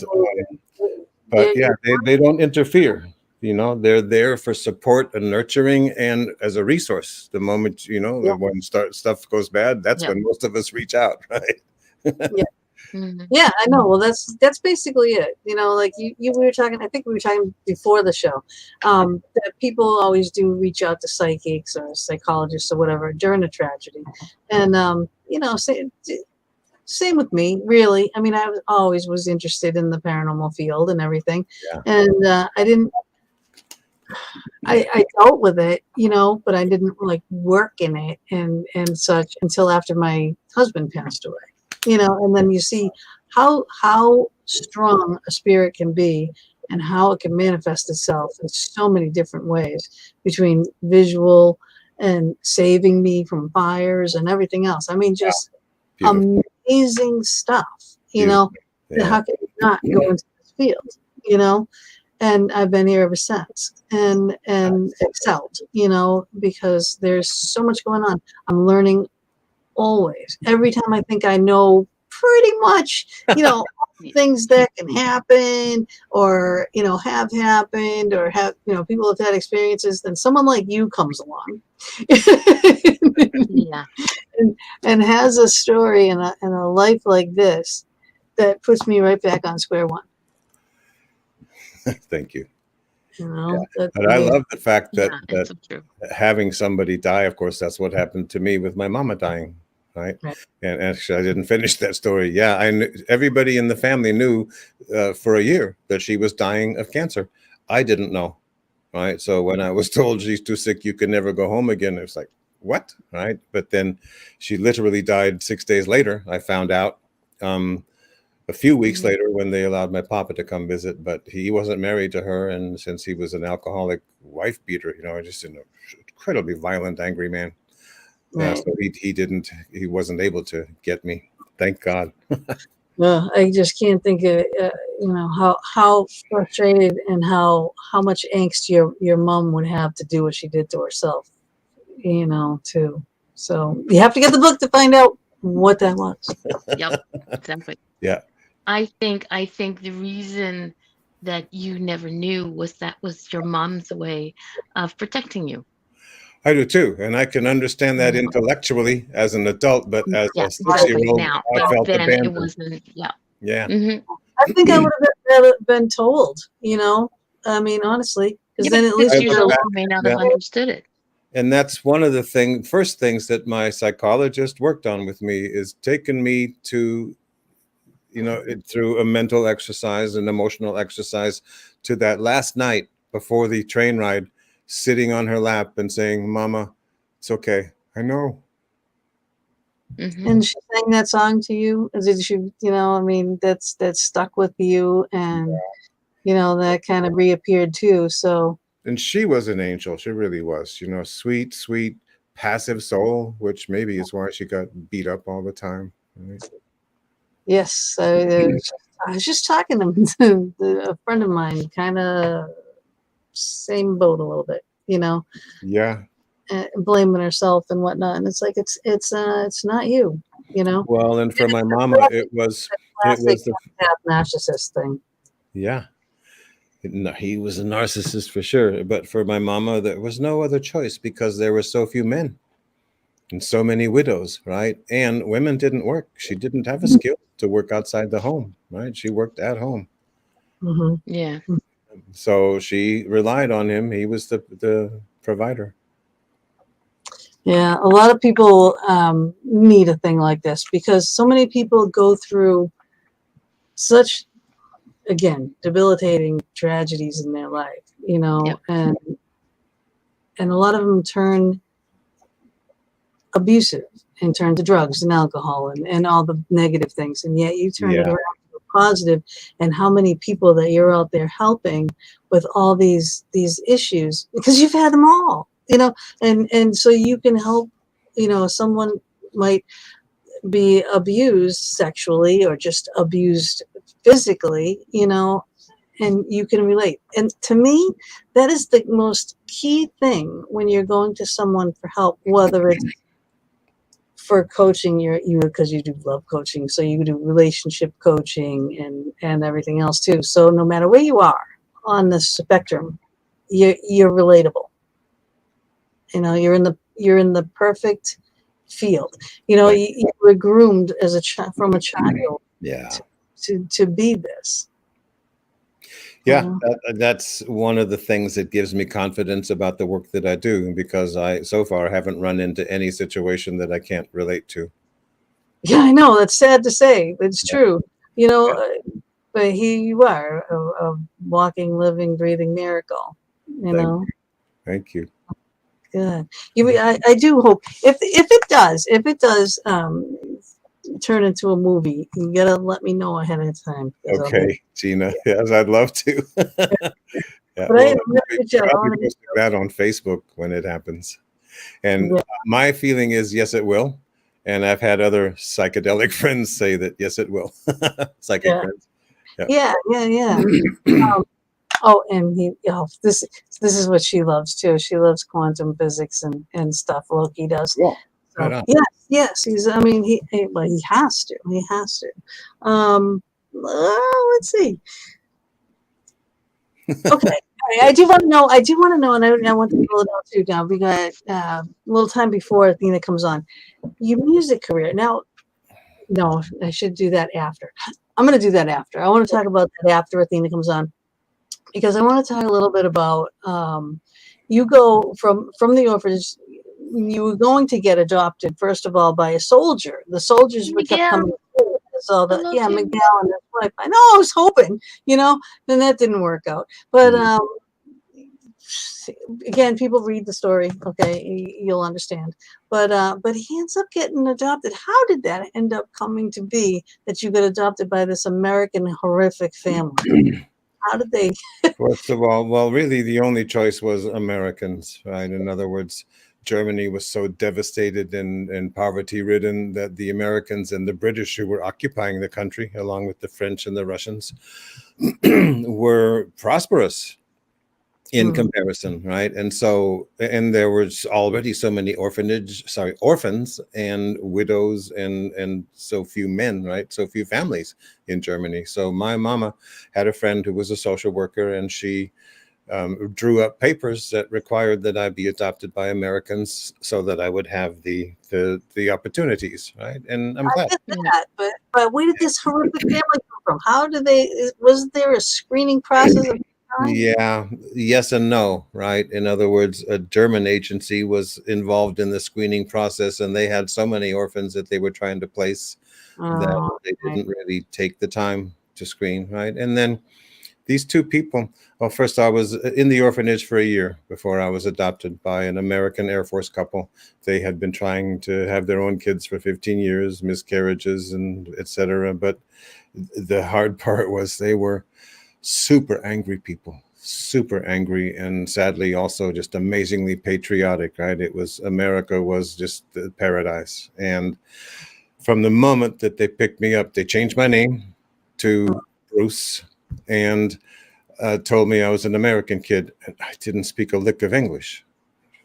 but yeah, they don't interfere. You know, they're there for support and nurturing and as a resource. The moment, you know, when stuff goes bad, that's when most of us reach out, right? Yeah, I know. Well, that's basically it. You know, like we were talking, I think we were talking before the show, that people always do reach out to psychics or psychologists or whatever during a tragedy. And, you know, same with me, really. I mean, I always was interested in the paranormal field and everything. And I dealt with it, you know, but I didn't like work in it and such until after my husband passed away. You know, and then you see how strong a spirit can be and how it can manifest itself in so many different ways, between visual and saving me from fires and everything else. I mean, just amazing stuff, you know. How can you not go into this field, you know? And I've been here ever since and excelled, you know, because there's so much going on. I'm learning always. Every time I think I know pretty much, you know, things that can happen or, you know, have happened or have, you know, people have had experiences, then someone like you comes along and has a story and a life like this that puts me right back on square one. Thank you. You know, but I love the fact that having somebody die, of course, that's what happened to me with my mama dying. Right. And actually, I didn't finish that story. Yeah, I knew, everybody in the family knew for a year that she was dying of cancer. I didn't know. Right. So when I was told she's too sick, you can never go home again, it was like, what? Right. But then she literally died 6 days later. I found out a few weeks later when they allowed my papa to come visit, but he wasn't married to her. And since he was an alcoholic wife beater, you know, just an incredibly violent, angry man. So he wasn't able to get me. Thank God. Well, I just can't think of, you know, how frustrated and how much angst your mom would have to do what she did to herself, you know, too. So you have to get the book to find out what that was. Yep, exactly. Yeah. I think the reason that you never knew was that was your mom's way of protecting you. I do too, and I can understand that intellectually as an adult, but as a 6-year-old, I felt abandoned. It wasn't. Yeah. I think I would have been told, you know. I mean, honestly, because then at least you may not have understood it. And that's one of the first things that my psychologist worked on with me, is taking me to, you know, through a mental exercise and emotional exercise, to that last night before the train ride, sitting on her lap and saying, "Mama, it's okay. I know." And she sang that song to you? Did she, you know, I mean, that's stuck with you, and you know, that kind of reappeared too. So. And she was an angel. She really was, you know, sweet, passive soul, which maybe is why she got beat up all the time. Right? Yes, I was just talking to a friend of mine, kind of same boat a little bit, you know. Yeah. Blaming herself and whatnot, and it's like it's not you, you know. Well, and for my mama, it was the narcissist thing. Yeah. No, he was a narcissist for sure. But for my mama, there was no other choice, because there were so few men and so many widows, right? And women didn't work. She didn't have a skill to work outside the home, right? She worked at home. Yeah. So she relied on him. He was the provider. Yeah, a lot of people need a thing like this because so many people go through such, again, debilitating tragedies in their life, Yep. and a lot of them turn abusive and turn to drugs and alcohol and all the negative things, and yet you turn it Yeah. around to a positive. And how many people that you're out there helping with all these issues because you've had them all, and so you can help. Someone might be abused sexually or just abused physically, and you can relate. And to me, that is the most key thing when you're going to someone for help, whether it's for coaching you because you do love coaching, so you do relationship coaching and everything else too. So no matter where you are on the spectrum, you're relatable. You're in the perfect field. Right. You were groomed as from a child Yeah. to be this. Yeah, that's one of the things that gives me confidence about the work that I do, because I so far haven't run into any situation that I can't relate to. Yeah, I know. That's sad to say, but it's Yeah. true. But here you are, a walking, living, breathing miracle. Thank you. Good. I do hope if it does turn into a movie, you gotta let me know ahead of time. Okay, Gina. Yes, I'd love to. Yeah, But I well, had a really good job. I'll be posting that on Facebook when it happens. And my feeling is yes, it will. And I've had other psychedelic friends say that yes, it will. Psychic friends. Yeah. This is what she loves too. She loves quantum physics and stuff. Loki does. Cool. So, Right on. yes. He has to. He has to. Let's see. Okay. I do want to know, and I want to fill it out too now. We got a little time before Athena comes on. Your music career. Now, no, I should do that after. I'm going to do that after. I want to talk about that after Athena comes on, because I want to talk a little bit about you go from the orphanage. You were going to get adopted, first of all, by a soldier. The soldiers would kept coming. So Miguel and his wife. I know, I was hoping, then that didn't work out. But again, people read the story, okay, you'll understand. But he ends up getting adopted. How did that end up coming to be that you got adopted by this American horrific family? How did they? First of all, well, really, the only choice was Americans, right? In other words, Germany was so devastated and poverty-ridden that the Americans and the British, who were occupying the country, along with the French and the Russians, were prosperous in comparison, right? And there was already so many orphans and widows and so few men, right? So few families in Germany. So my mama had a friend who was a social worker, and she drew up papers that required that I be adopted by Americans so that I would have the opportunities, right? And I'm glad. I get that, but where did this horrific family come from? How did was there a screening process? Yeah, yes and no, right? In other words, a German agency was involved in the screening process, and they had so many orphans that they were trying to place that they didn't really take the time to screen, right? And then these two people, well, first I was in the orphanage for a year before I was adopted by an American Air Force couple. They had been trying to have their own kids for 15 years, miscarriages and etc. But the hard part was they were super angry people, super angry, and sadly also just amazingly patriotic, right? America was just the paradise. And from the moment that they picked me up, they changed my name to Bruce and told me I was an American kid, and I didn't speak a lick of English.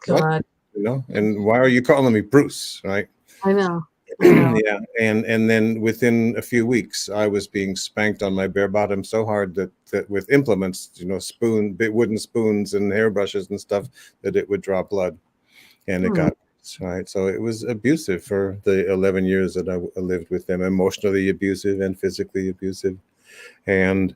God. What? And why are you calling me Bruce, right? I know. Yeah, and then within a few weeks, I was being spanked on my bare bottom so hard that with implements, wooden spoons and hairbrushes and stuff, that it would draw blood, and it got right. So it was abusive for the 11 years that I lived with them, emotionally abusive and physically abusive, and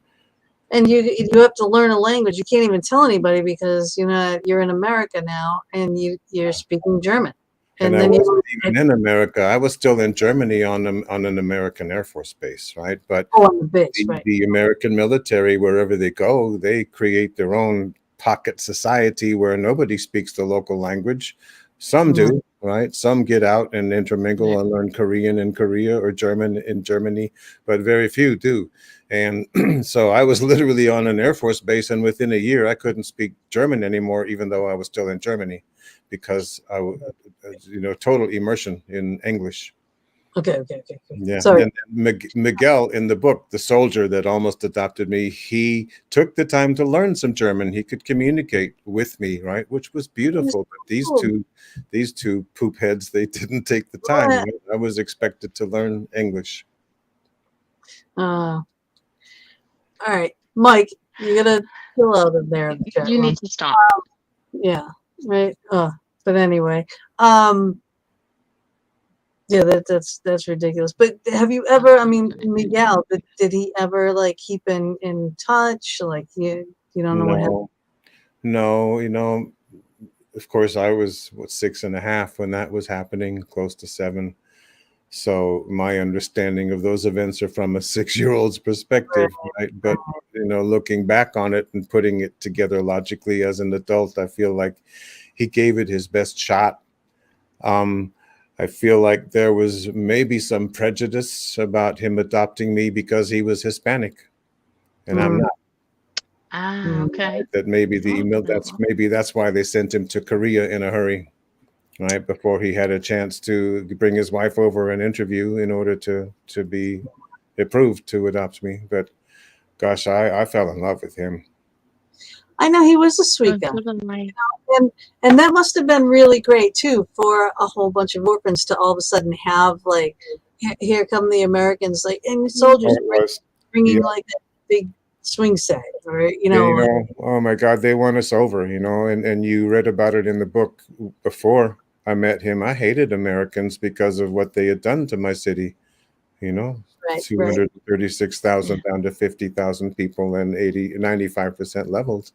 you have to learn a language. You can't even tell anybody because you're in America now, and you're speaking German. And I wasn't even in America. I was still in Germany on an American Air Force base, right? But on the base, right. the American military, wherever they go, they create their own pocket society where nobody speaks the local language. Some do, right? Some get out and intermingle and learn Korean in Korea or German in Germany, but very few do. And so I was literally on an Air Force base, and within a year, I couldn't speak German anymore, even though I was still in Germany, because total immersion in English. Okay. Yeah. Sorry. And Miguel in the book, the soldier that almost adopted me, he took the time to learn some German. He could communicate with me, right? Which was beautiful. But these two poop heads, they didn't take the time. Right? I was expected to learn English. All right, Mike, you gotta chill out in there in the chat room. Need to stop. Yeah, right. But anyway, yeah, that's ridiculous. But have you ever? I mean, Miguel, did he ever like keep in touch? Like you don't know what happened? No, of course I was 6.5 when that was happening, close to 7. So my understanding of those events are from a 6-year-old's perspective, right? But looking back on it and putting it together logically as an adult, I feel like he gave it his best shot. I feel like there was maybe some prejudice about him adopting me because he was Hispanic, and I'm not. Okay. That maybe that's why they sent him to Korea in a hurry, right before he had a chance to bring his wife over and interview in order to be approved to adopt me. But gosh, I fell in love with him. I know he was a sweet guy. And that must have been really great too for a whole bunch of orphans to all of a sudden have like, here come the Americans, like, and soldiers bringing like that big swing set, or oh my God, they won us over, and you read about it in the book. Before I met him, I hated Americans because of what they had done to my city. 236,000 down to 50,000 people and 95% leveled.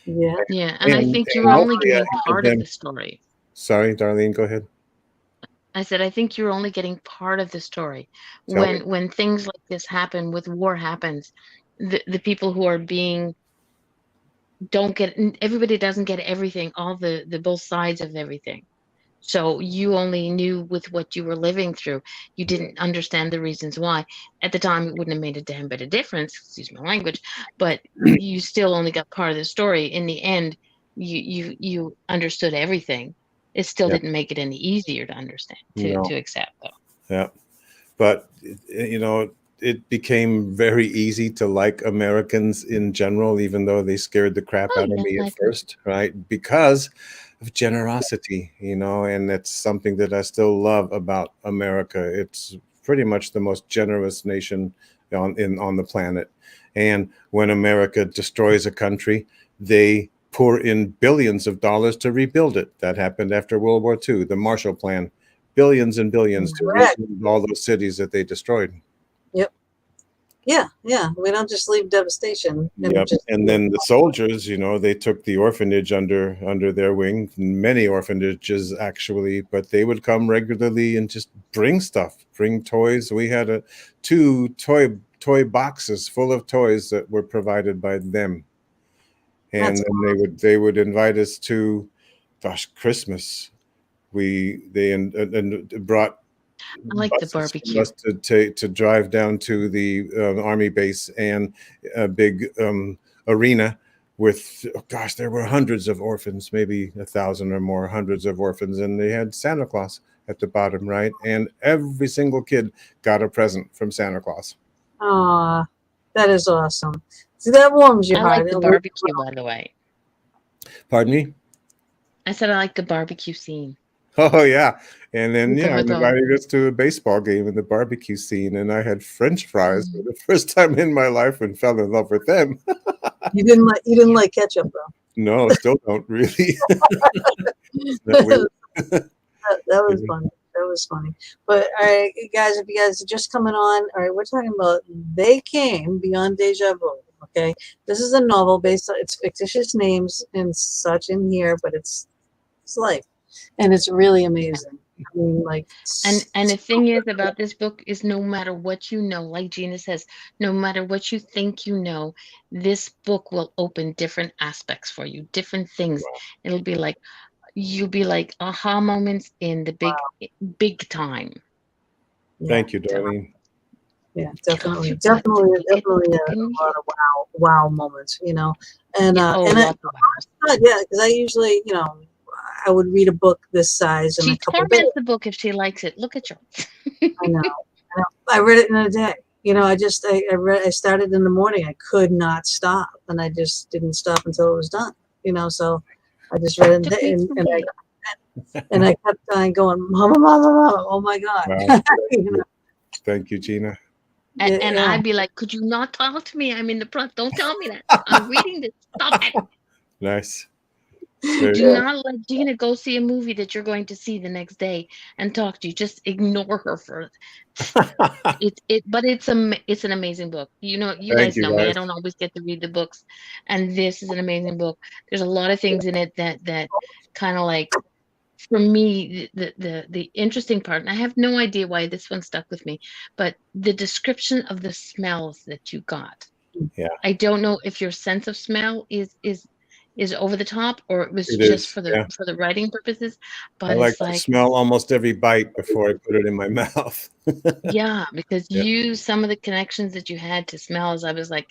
Yeah, and I think you're only getting part of the story. Sorry, Darlene, go ahead. I said, I think you're only getting part of the story. When things like this happen, with war happens, the people who are everybody doesn't get everything, all the both sides of everything. So you only knew with what you were living through. You didn't understand the reasons why. At the time, it wouldn't have made a damn bit of difference, excuse my language, but you still only got part of the story. In the end, you understood everything. It still didn't make it any easier to understand, to accept, though. Yeah. But, it became very easy to like Americans in general, even though they scared the crap out of me at first, right? Because of generosity, and that's something that I still love about America. It's pretty much the most generous nation on the planet. And when America destroys a country, they pour in billions of dollars to rebuild it. That happened after World War II, the Marshall Plan, billions and billions to rebuild all those cities that they destroyed. Yep. Yeah. We don't just leave devastation. And then the soldiers, they took the orphanage under their wing, many orphanages actually, but they would come regularly and just bring stuff, bring toys. We had 2 toy boxes full of toys that were provided by them. And then they would invite us to, Christmas. They brought I like the barbecue. Us to drive down to the army base and a big arena with, there were hundreds of orphans, maybe 1,000 or more, hundreds of orphans, and they had Santa Claus at the bottom, right? And every single kid got a present from Santa Claus. Aw, that is awesome. See, that warms your heart. I like the barbecue, by the way. Pardon me? I said I like the barbecue scene. Oh yeah, and then I invited us to a baseball game in the barbecue scene, and I had French fries for the first time in my life and fell in love with them. You didn't like ketchup, though. No, still don't really. That was funny. That was funny. But all right, guys, if you guys are just coming on, all right, we're talking about They Came Beyond Deja Vu. Okay, this is a novel based on, it's fictitious names and such in here, but it's life. And it's really amazing. I mean, like, And the thing is about this book is no matter what you know, like Gina says, no matter what you think you know, this book will open different aspects for you, different things. It'll be like you'll be like aha moments in the big time. Thank you, Darlene. Yeah, definitely a lot of wow moments, you know, and lots of wows. yeah, because I usually, you know, I would read a book this size in She a couple of days. torments the book if she likes it. Look at you. I know. I read it in a day. You know, I started in the morning. I could not stop, and I just didn't stop until it was done. You know, so I just read it and I kept on going, Mama, Mama, Mama. Oh my God. Wow. Thank you, Gina. And I'd be like, could you not talk to me? I'm in the front. Don't tell me that. I'm reading this. Stop it. Nice. Do not let Gina go see a movie that you're going to see the next day and talk to you. Just ignore her for it. But it's an amazing book. You know, you guys know me. I don't always get to read the books, and this is an amazing book. There's a lot of things in it that kind of like, for me, the interesting part, and I have no idea why this one stuck with me, but the description of the smells that you got. Yeah. I don't know if your sense of smell is over the top, or it was just for the writing purposes. But I like to smell almost every bite before I put it in my mouth. Yeah, because some of the connections that you had to smells, I was like,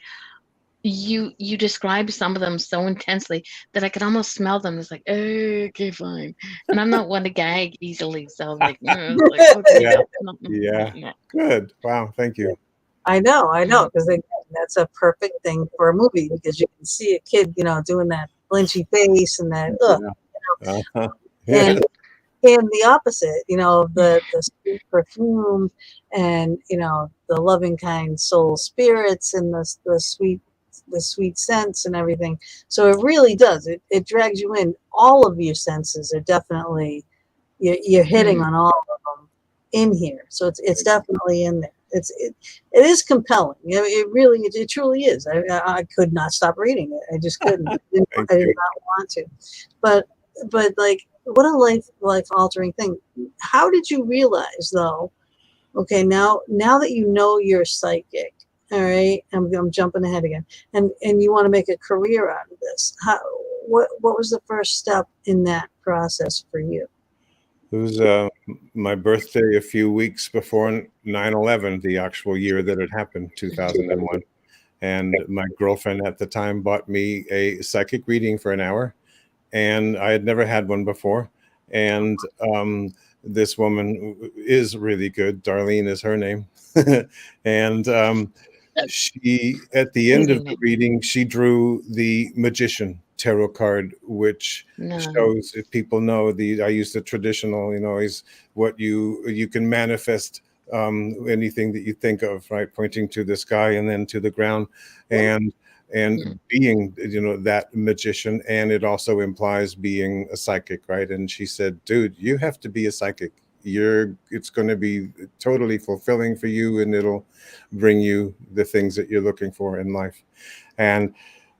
you described some of them so intensely that I could almost smell them. It's like, okay, fine. And I'm not one to gag easily, so I was like, okay. Yeah. Good. Wow. Thank you. I know, because that's a perfect thing for a movie, because you can see a kid, you know, doing that blinchy face and that, you know, and the opposite, you know, the sweet perfume and, you know, the loving kind soul spirits and the sweet scents and everything. So it really does. It drags you in. All of your senses are definitely, you're hitting on all of them in here. So it's definitely in there. It is compelling. You know, it truly is. I could not stop reading it. I just couldn't. I did not want to. But like, what a life altering thing. How did you realize, though? Okay, now that you know you're psychic, all right. I'm jumping ahead again, and you want to make a career out of this. What was the first step in that process for you? It was my birthday a few weeks before 9/11, the actual year that it happened, 2001. And my girlfriend at the time bought me a psychic reading for an hour, and I had never had one before. And this woman is really good. Darlene is her name. And she, at the end of the reading, she drew the Magician tarot card, which shows, if people know, I use the traditional, you know, is what you can manifest anything that you think of, right? Pointing to the sky and then to the ground, and being, you know, that magician. And it also implies being a psychic, right? And she said, dude, you have to be a psychic. It's going to be totally fulfilling for you, and it'll bring you the things that you're looking for in life. And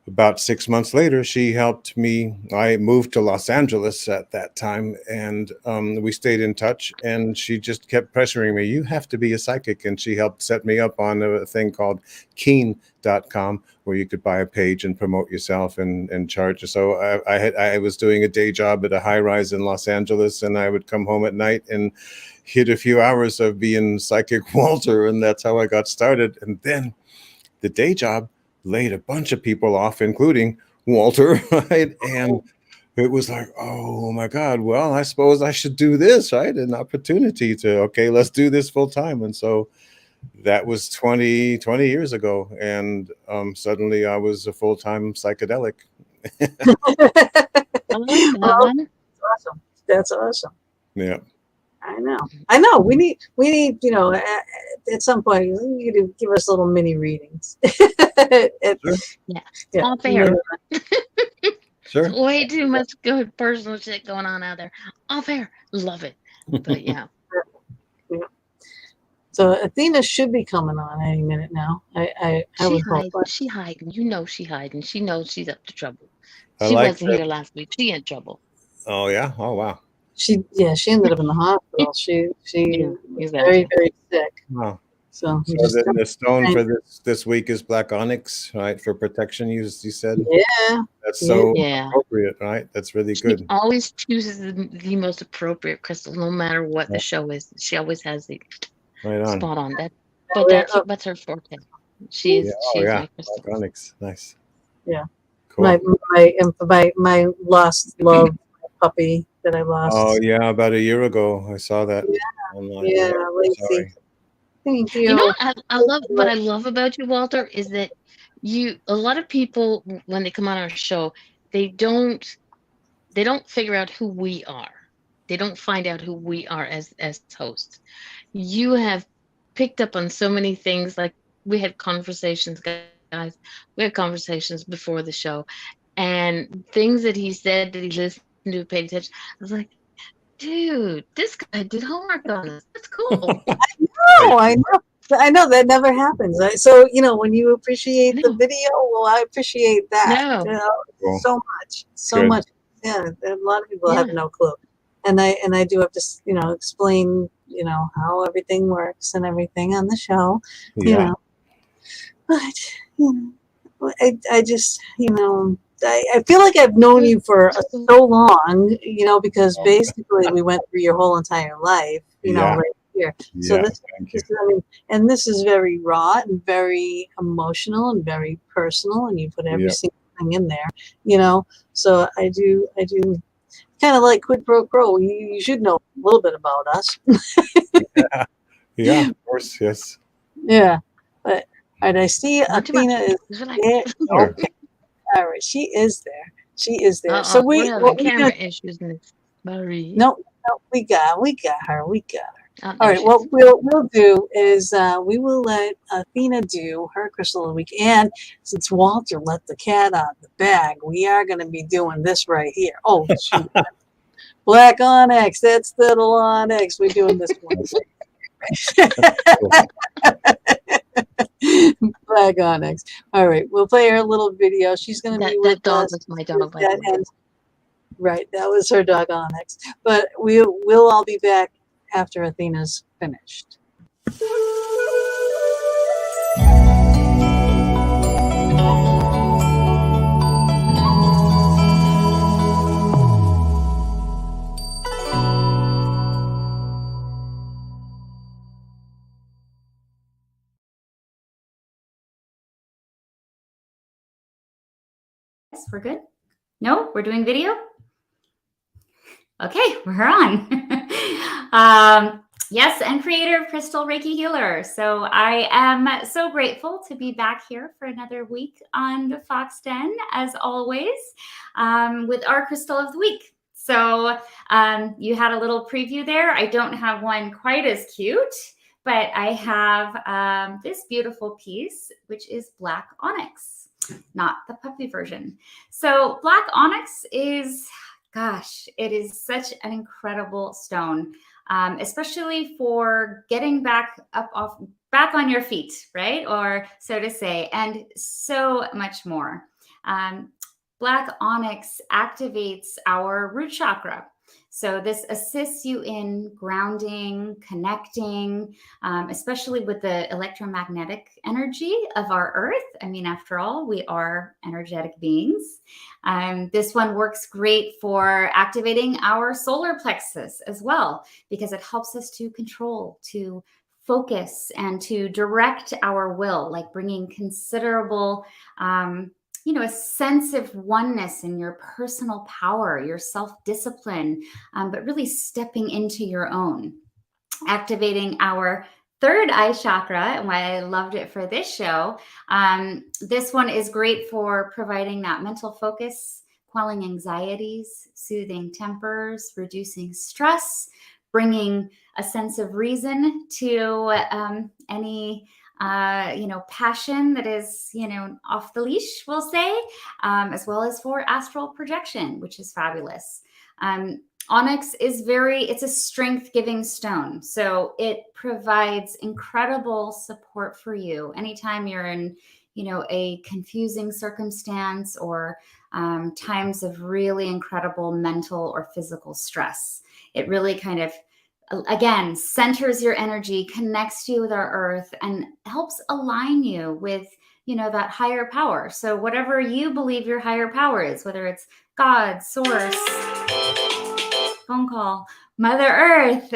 about 6 months later, she helped me. I moved to Los Angeles at that time, and we stayed in touch, and she just kept pressuring me, you have to be a psychic. And she helped set me up on a thing called Keen.com, where you could buy a page and promote yourself and charge. So I was doing a day job at a high rise in Los Angeles, and I would come home at night and hit a few hours of being psychic Walter, and that's how I got started. And then the day job laid a bunch of people off, including Walter, right? And it was like, oh my God, well, I suppose I should do this, right? An opportunity to, okay, let's do this full time. And so that was 20 years ago. And suddenly I was a full-time psychedelic. Awesome. That's awesome. Yeah. I know. We need, you know, at some point, you need to give us little mini readings. All fair. Sure. Way too much good personal shit going on out there. All fair. Love it. But yeah. So Athena should be coming on any minute now. She hiding. You know she hiding. She knows she's up to trouble. I She like wasn't here last week. She in trouble. Oh yeah. Oh wow. she ended up in the hospital. She Yeah, was exactly. very sick. Wow. So we So just then the stone for this week is black onyx, right? For protection, you said. yeah. That's so Yeah. appropriate, right? That's really She good. always chooses the most appropriate crystal, no matter what the show is. She always has the Right on. spot on that. Yeah, But that's her forte. She Yeah. is Oh yeah. my crystal. Black onyx. Nice. Yeah. Cool. My lost love puppy that I lost. Oh yeah, about a year ago I saw that Yeah. online. Yeah, Lacey. Sorry. Thank you. You know what I love, what I love about you, Walter, is that a lot of people, when they come on our show, they don't figure out who we are. They don't find out who we are as hosts. You have picked up on so many things. Like, we had conversations, guys. We had conversations before the show, and things that he said that he listened to, paid attention. I was like, dude, this guy did homework on this. That's cool. I know that never happens. So, when you appreciate the No, video, well, I appreciate that, no, Cool. so much, Good. much. Yeah, a lot of people have yeah. no clue. And I do have to, explain, how everything works and everything on the show, Yeah. but, I just, I feel like I've known you for so long, because basically we went through your whole entire life, Yeah. right here. So Yeah. this, Thank you. and this is very raw and very emotional and very personal, and you put every single thing in there, So I do kind of like quid pro quo. You should know a little bit about us. Yeah, of course, yes. Yeah, but and I see Not too much. Athena is Just there. relax. Okay, all right, she is there. She is there. So We're having we camera issues, Miss Marie. no, we got her. We got her. Oh, All there right. she What is. we'll do is we will let Athena do her crystal of the week, and since Walter let the cat out of the bag, we are going to be doing this right here. Oh, shoot. Black onyx. That's the little onyx. We're doing this one. Black onyx. All right. We'll play her little video. She's going to be with That dog us. was my dog, by the way. Right. That was her dog onyx. But we'll all be back after Athena's finished. Yes, we're good. No, we're doing video. Okay, we're on. Yes, and creator of Crystal Reiki Healer. So I am so grateful to be back here for another week on the Fox Den, as always, with our Crystal of the Week. So you had a little preview there. I don't have one quite as cute, but I have this beautiful piece, which is Black Onyx, not the puppy version. So Black Onyx is, gosh, it is such an incredible stone, especially for getting back on your feet, right? Or so to say, and so much more. Black Onyx activates our root chakra. So this assists you in grounding, connecting, especially with the electromagnetic energy of our earth. I mean, after all, we are energetic beings. This one works great for activating our solar plexus as well, because it helps us to control, to focus, and to direct our will, like bringing considerable a sense of oneness in your personal power, your self-discipline, but really stepping into your own, activating our third eye chakra, and why I loved it for this show. This one is great for providing that mental focus, quelling anxieties, soothing tempers, reducing stress, bringing a sense of reason to any passion that is, off the leash, we'll say, as well as for astral projection, which is fabulous. Onyx is it's a strength-giving stone. So it provides incredible support for you anytime you're in, a confusing circumstance, or times of really incredible mental or physical stress. It really kind of, again, centers your energy, connects you with our earth, and helps align you with, that higher power. So whatever you believe your higher power is, whether it's God, source, phone call, Mother Earth,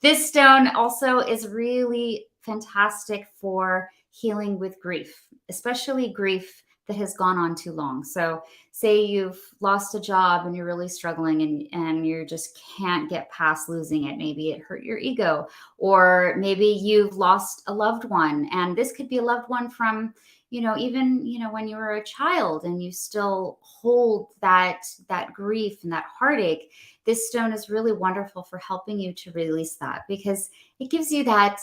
this stone also is really fantastic for healing with grief, especially grief that has gone on too long. So say you've lost a job and you're really struggling and you just can't get past losing it. Maybe it hurt your ego, or maybe you've lost a loved one. And this could be a loved one from, even, when you were a child and you still hold that grief and that heartache. This stone is really wonderful for helping you to release that, because it gives you that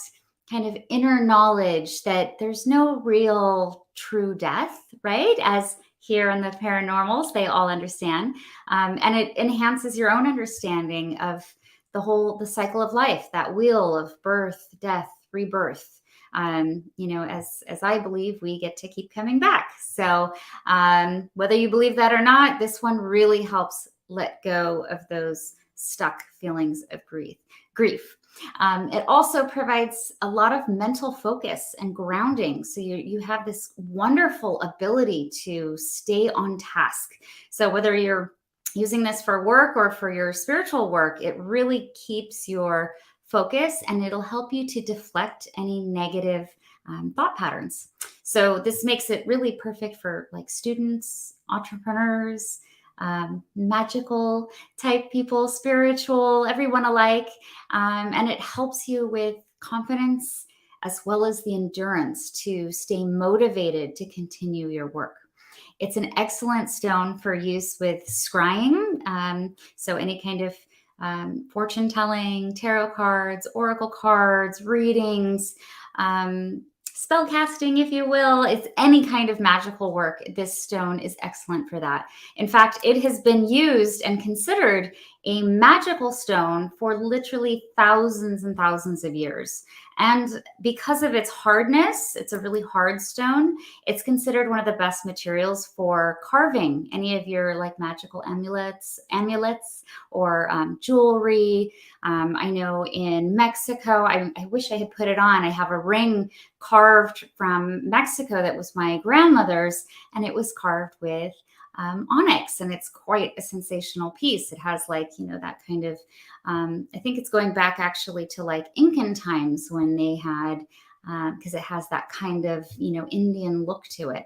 kind of inner knowledge that there's no real true death, right? As here in the paranormals, they all understand. And it enhances your own understanding of the cycle of life, that wheel of birth, death, rebirth. As I believe, we get to keep coming back. So whether you believe that or not, this one really helps let go of those stuck feelings of grief. It also provides a lot of mental focus and grounding. So you have this wonderful ability to stay on task. So whether you're using this for work or for your spiritual work, it really keeps your focus, and it'll help you to deflect any negative thought patterns. So this makes it really perfect for like students, entrepreneurs, magical type people, spiritual, everyone alike. And it helps you with confidence as well as the endurance to stay motivated to continue your work. It's an excellent stone for use with scrying. So any kind of fortune telling, tarot cards, oracle cards, readings, spell casting, if you will. It's any kind of magical work. This stone is excellent for that. In fact, it has been used and considered a magical stone for literally thousands and thousands of years. And because of its hardness, it's a really hard stone. It's considered one of the best materials for carving any of your like magical amulets, or jewelry. I know in Mexico, I wish I had put it on. I have a ring carved from Mexico that was my grandmother's, and it was carved with onyx, and it's quite a sensational piece. It has that kind of, I think it's going back actually to like Incan times when they had, because it has that kind of, Indian look to it.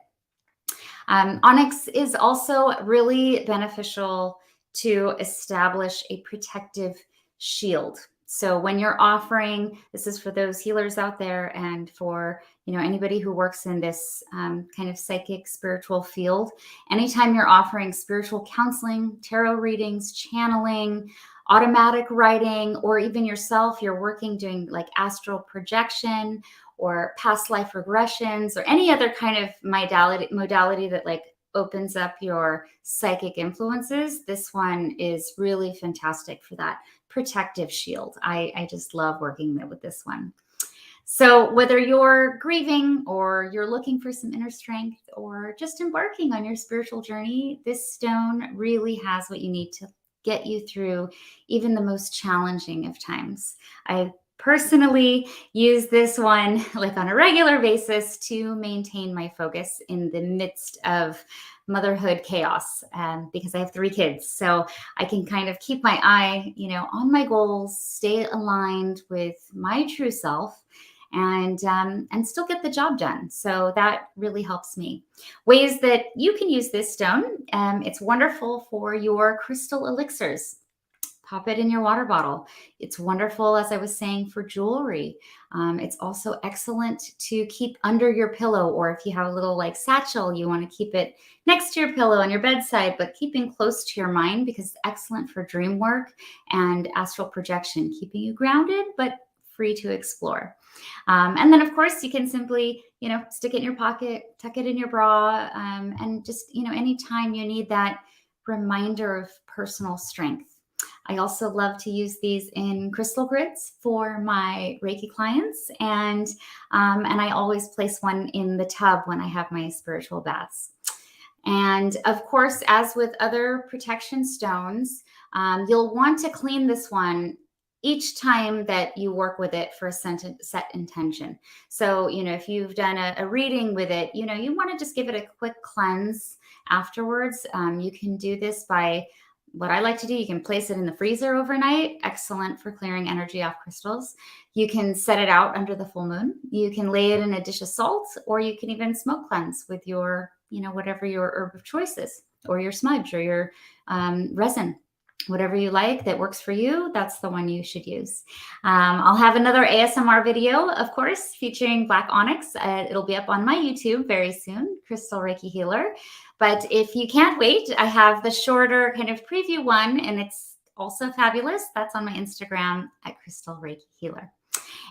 Onyx is also really beneficial to establish a protective shield. So when you're offering, this is for those healers out there, and for anybody who works in this kind of psychic spiritual field, anytime you're offering spiritual counseling, tarot readings, channeling, automatic writing, or even yourself, you're working doing like astral projection or past life regressions, or any other kind of modality that like opens up your psychic influences, this one is really fantastic for that protective shield. I just love working with this one. So whether you're grieving or you're looking for some inner strength or just embarking on your spiritual journey, this stone really has what you need to get you through even the most challenging of times. I personally use this one like on a regular basis to maintain my focus in the midst of motherhood chaos, because I have 3 kids. So I can kind of keep my eye, on my goals, stay aligned with my true self, and still get the job done. So that really helps me. Ways that you can use this stone. It's wonderful for your crystal elixirs. Pop it in your water bottle. It's wonderful, as I was saying, for jewelry. It's also excellent to keep under your pillow, or if you have a little like satchel, you want to keep it next to your pillow on your bedside, but keeping close to your mind, because it's excellent for dream work and astral projection, keeping you grounded, but free to explore. And then, of course, you can simply, stick it in your pocket, tuck it in your bra, and just, anytime you need that reminder of personal strength. I also love to use these in crystal grids for my Reiki clients, and I always place one in the tub when I have my spiritual baths. And of course, as with other protection stones, you'll want to clean this one each time that you work with it for a set intention. So, if you've done a reading with it, you want to just give it a quick cleanse afterwards. You can do this by, what I like to do, you can place it in the freezer overnight. Excellent for clearing energy off crystals. You can set it out under the full moon. You can lay it in a dish of salt, or you can even smoke cleanse with your, whatever your herb of choice is, or your smudge, or your resin. Whatever you like that works for you, that's the one you should use. I'll have another ASMR video, of course, featuring black onyx. It'll be up on my YouTube very soon, Crystal Reiki Healer. But if you can't wait, I have the shorter kind of preview one, and it's also fabulous. That's on my Instagram at Crystal Reiki Healer.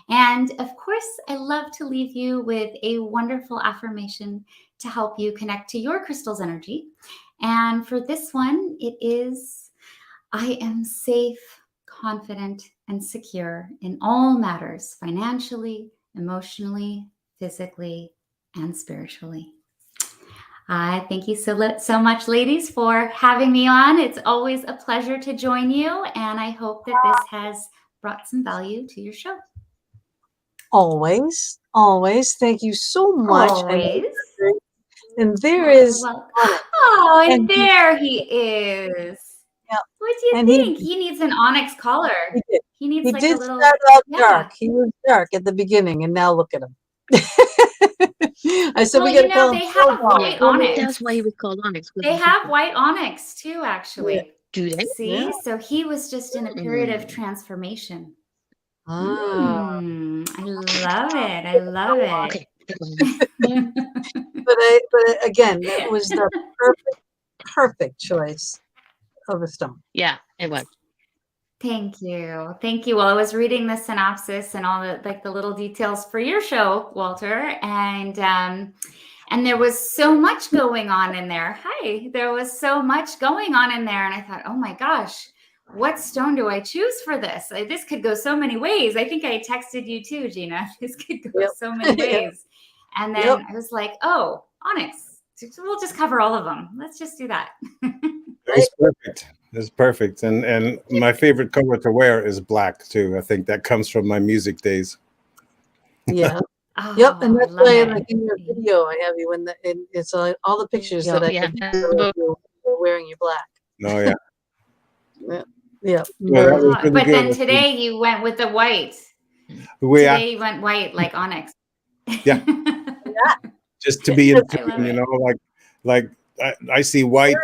And of course, I love to leave you with a wonderful affirmation to help you connect to your crystal's energy. And for this one, it is, I am safe, confident, and secure in all matters, financially, emotionally, physically, and spiritually. Thank you so much, ladies, for having me on. It's always a pleasure to join you, and I hope that this has brought some value to your show. Always, always. Thank you so much. Always. And there is. Oh, and there he is. Yeah. What do you think? He needs an onyx collar. He needs like a little. Start out dark. He was dark at the beginning, and now look at him. I said, we got to call him. They have white onyx. That's why he was called onyx. They have white onyx too, actually. Yeah. Do they? See? Yeah. So he was just in a period of transformation. Ah. I love it. I love it. but again, that was the perfect choice of a stone. Yeah, it was. Thank you. Thank you. Well, I was reading the synopsis and all the little details for your show, Walter, and there was so much going on in there. There was so much going on in there, and I thought, oh my gosh, what stone do I choose for this? This could go so many ways. I think I texted you too, Gina. This could go so many ways. And then I was like, oh, onyx. We'll just cover all of them. Let's just do that. It's perfect. It's perfect. And my favorite color to wear is black too. I think that comes from my music days. Yeah. Yep. And that's why, like in your video, I have you it's all the pictures that I can you're wearing your black. Oh yeah. Yeah. But then today you went with the white. Today you went white like onyx. Yeah. Just to be in tune, like I see white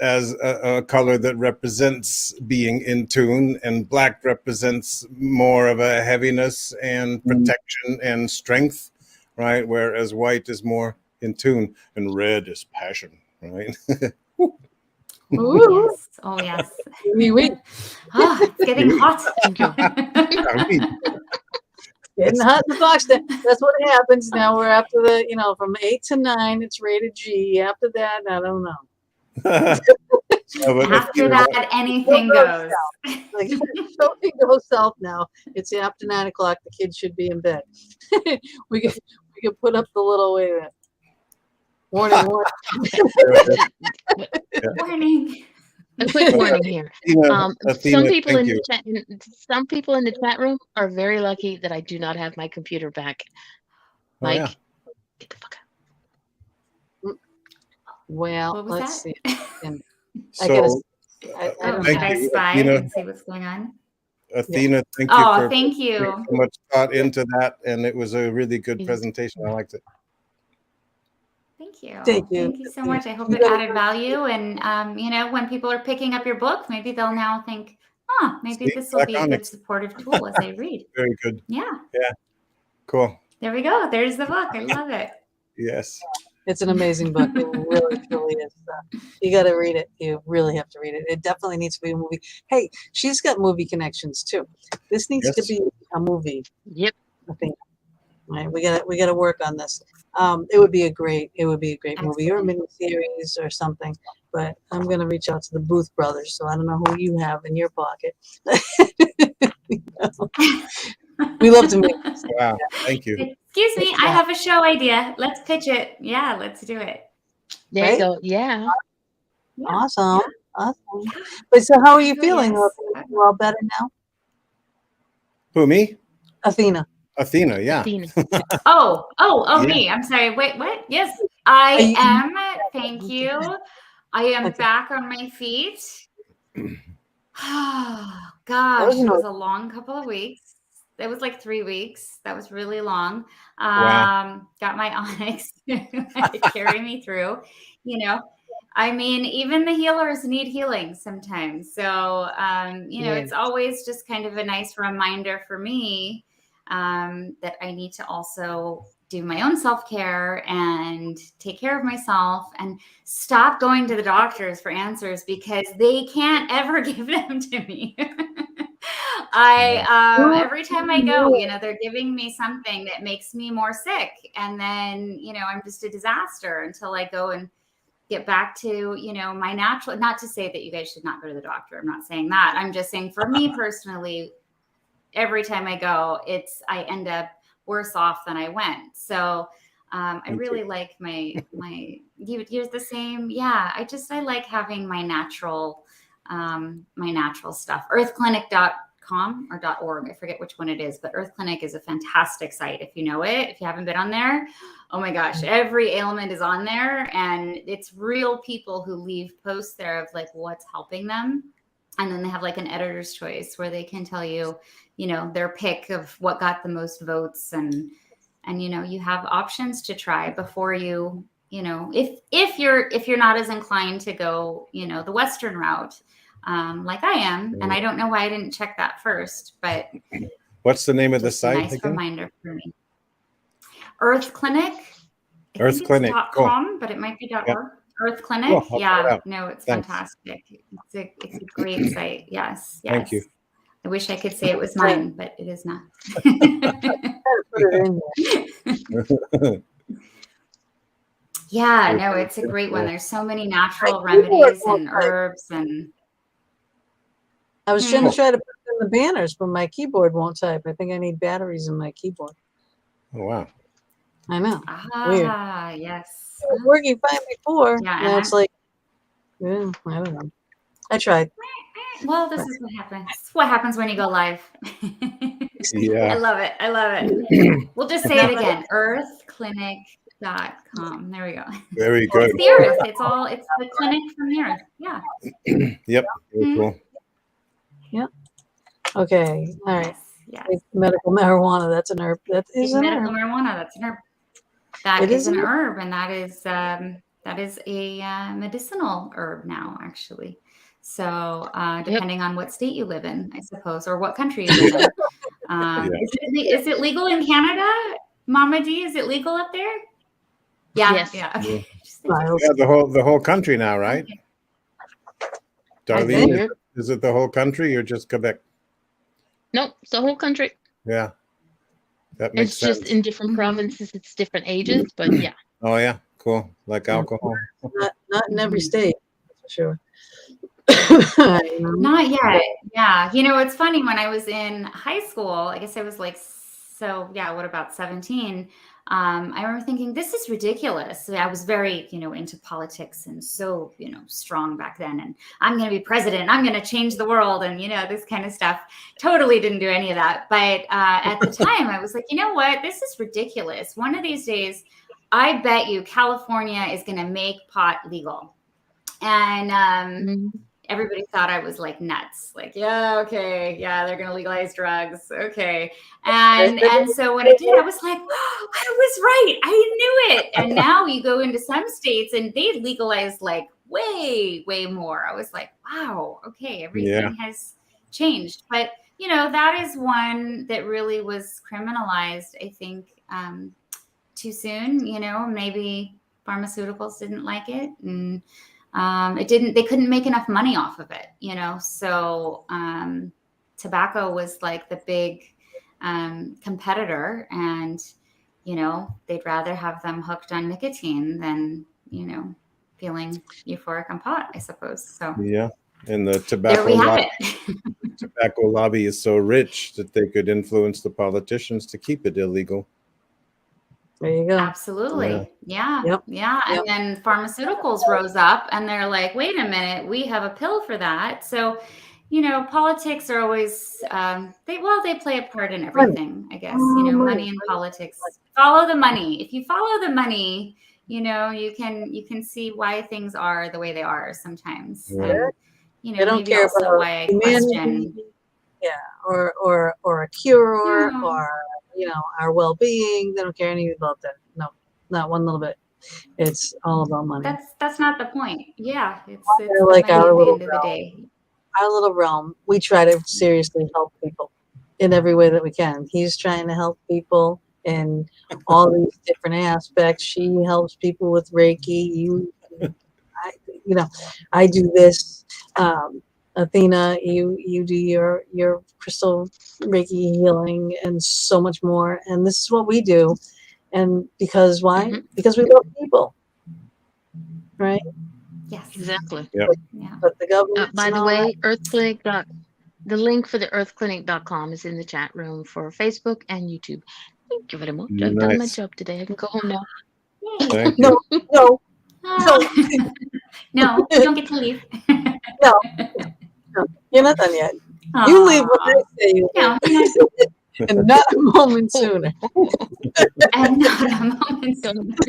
as a color that represents being in tune, and black represents more of a heaviness and protection and strength, right? Whereas white is more in tune, and red is passion, right? Ooh. Yes. Oh yes. It's getting hot. Getting hot in the box. That's what happens. Now we're after the, from 8 to 9, it's rated G. After that, I don't know. After that, anything goes. Like something goes south now. It's after 9 o'clock. The kids should be in bed. we can put up the little warning. Warning. A quick warning here. Some people in the chat room are very lucky that I do not have my computer back. Mike, get the fuck out. Well, let's see. I gotta spy and see what's going on. Athena, thank you. Thank you. So much thought into that, and it was a really good presentation. I liked it. Thank you so much. I hope it added value. And, when people are picking up your book, maybe they'll now think, maybe this will be a good supportive tool as they read. Very good. Yeah. Yeah. Cool. There we go. There's the book. I love it. Yes. It's an amazing book. It really, truly is. You got to read it. You really have to read it. It definitely needs to be a movie. Hey, she's got movie connections too. This needs to be a movie. Yep. I think. Right. We got to work on this. It would be a great movie or a miniseries or something. But I'm going to reach out to the Booth brothers. So I don't know who you have in your pocket. We love to make this. Wow. Thank you. Excuse me. I have a show idea. Let's pitch it. Yeah, let's do it. There right? you go. Yeah. Yeah. Awesome. Awesome. But so how are you feeling? Yes. You all better now? Who, me? Athena. Athena, yeah. Athena. Oh, Yeah. me. I'm sorry. Wait, what? Yes, I you- am. Thank you. I am Okay. back on my feet. That Gosh, was it was no- a long couple of weeks. It was like 3 weeks. That was really long. Wow. Got my onyx to carry me through. You know, I mean, even the healers need healing sometimes. So, it's always just kind of a nice reminder for me that I need to also do my own self-care and take care of myself and stop going to the doctors for answers because they can't ever give them to me. Every time I go, they're giving me something that makes me more sick. And then, I'm just a disaster until I go and get back to, my natural, not to say that you guys should not go to the doctor. I'm not saying that. I'm just saying for me personally, every time I go, I end up worse off than I went. So I really like you're the same. Yeah. I like having my natural stuff. Earthclinic.com or .org. I forget which one it is, but Earth Clinic is a fantastic site. If you know it, if you haven't been on there, oh my gosh, every ailment is on there, and it's real people who leave posts there of like what's helping them. And then they have like an editor's choice where they can tell you, their pick of what got the most votes, and you have options to try before you, if you're not as inclined to go, the Western route, like I am. And I don't know why I didn't check that first, but What's the name of the just a site nice again? reminder for me. Earth Clinic. Earth Clinic. .com, but it might be .org. Earth Clinic. Cool. I'll check it Yeah. out. No, it's Thanks. fantastic. It's a great site. Yes. Thank you. I wish I could say it was mine, but it is not. Put it in there. Yeah, no, it's a great one. There's so many natural remedies and herbs, and I was trying to put in the banners, but my keyboard won't type. I think I need batteries in my keyboard. Oh, wow. I know. Weird. Yes. It was working fine before. Yeah, Now it's like, I don't know. I tried. Well, this is what happens. This is what happens when you go live. Yeah. I love it. We'll just say it again. Earthclinic.com. There we go. Very good. It's the earth. It's the clinic from the earth. Yeah. Yep. Very cool. Yep. Okay. All right. Yes. Medical marijuana. That's an herb. That is an medical herb. marijuana. That's an herb. That is an herb, and that is a medicinal herb now, actually. So depending on what state you live in, I suppose, or what country you live in. Is it legal in Canada? Mama D, is it legal up there? Yeah. Yes. Yeah. Okay. Yeah, the whole country now, right? Darlene, is it the whole country or just Quebec? Nope, it's the whole country. Yeah. That makes It's sense. just in different provinces, it's different ages, but yeah. Oh, yeah. Cool. Like alcohol. Not in every state, for sure. Not yet. Yeah. It's funny, when I was in high school, I guess I was like, what about 17? I remember thinking, this is ridiculous. I was very, into politics and so, strong back then. And I'm going to be president. I'm going to change the world. And, this kind of stuff. Totally didn't do any of that. But at the time, I was like, you know what? This is ridiculous. One of these days, I bet you California is going to make pot legal. And everybody thought I was like nuts. Like, yeah, okay. Yeah, they're going to legalize drugs. Okay. And so when I did, I was like, oh, I was right. I knew it. And now you go into some states and they legalize like way, way more. I was like, wow, okay. Everything has changed. But, that is one that really was criminalized, I think, too soon. Maybe pharmaceuticals didn't like it. And they couldn't make enough money off of it, so tobacco was like the big competitor, and they'd rather have them hooked on nicotine than feeling euphoric on pot, I suppose. So yeah, and the there we have it. tobacco lobby is so rich that they could influence the politicians to keep it illegal. There you go. Absolutely. Yeah. Yep. Yeah. And Yep. then pharmaceuticals rose up and they're like, wait a minute, we have a pill for that. So, you know, politics are always, they play a part in everything, I guess, you know, money and politics. Follow the money. If you follow the money, you know, you can see why things are the way they are sometimes. Yeah. You They know, don't maybe care also about why I humanity. question. Yeah, or a cure, Yeah. or you know, our well-being. They don't care anything about that. No, not one little bit. It's all about money. That's not the point. Yeah, it's They're like the money our at the little end of the day. Our little realm. We try to seriously help people in every way that we can. He's trying to help people in all these different aspects. She helps people with Reiki. I do this. Athena, you do your crystal Reiki healing and so much more. And this is what we do. And because why? Mhm. Because we love people, right? Yes. Exactly. Yeah. Yeah. But the government. By the way, the link for the earthclinic.com is in the chat room for Facebook and YouTube. Thank you very much. I've done my Nice. job today. I can go home now. Yay. Thank you. No, No, you don't get to leave. no, you're not done yet. You leave when I say you No, leave, and not a moment sooner. and not a moment.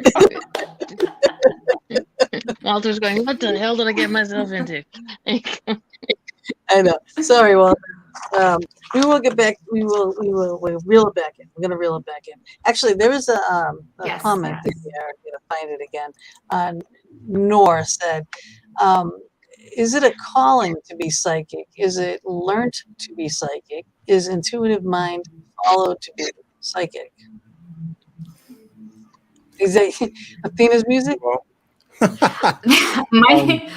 Walter's going, what the hell did I get myself into? I know. Sorry, Walter. We will get back. We'll reel it back in. We're gonna reel it back in. Actually, there was a Yes, comment yes. there. I'm gonna find it again. Nor said, "Is it a calling to be psychic? Is it learnt to be psychic? Is intuitive mind followed to be psychic?" Is that Athena's music? Well,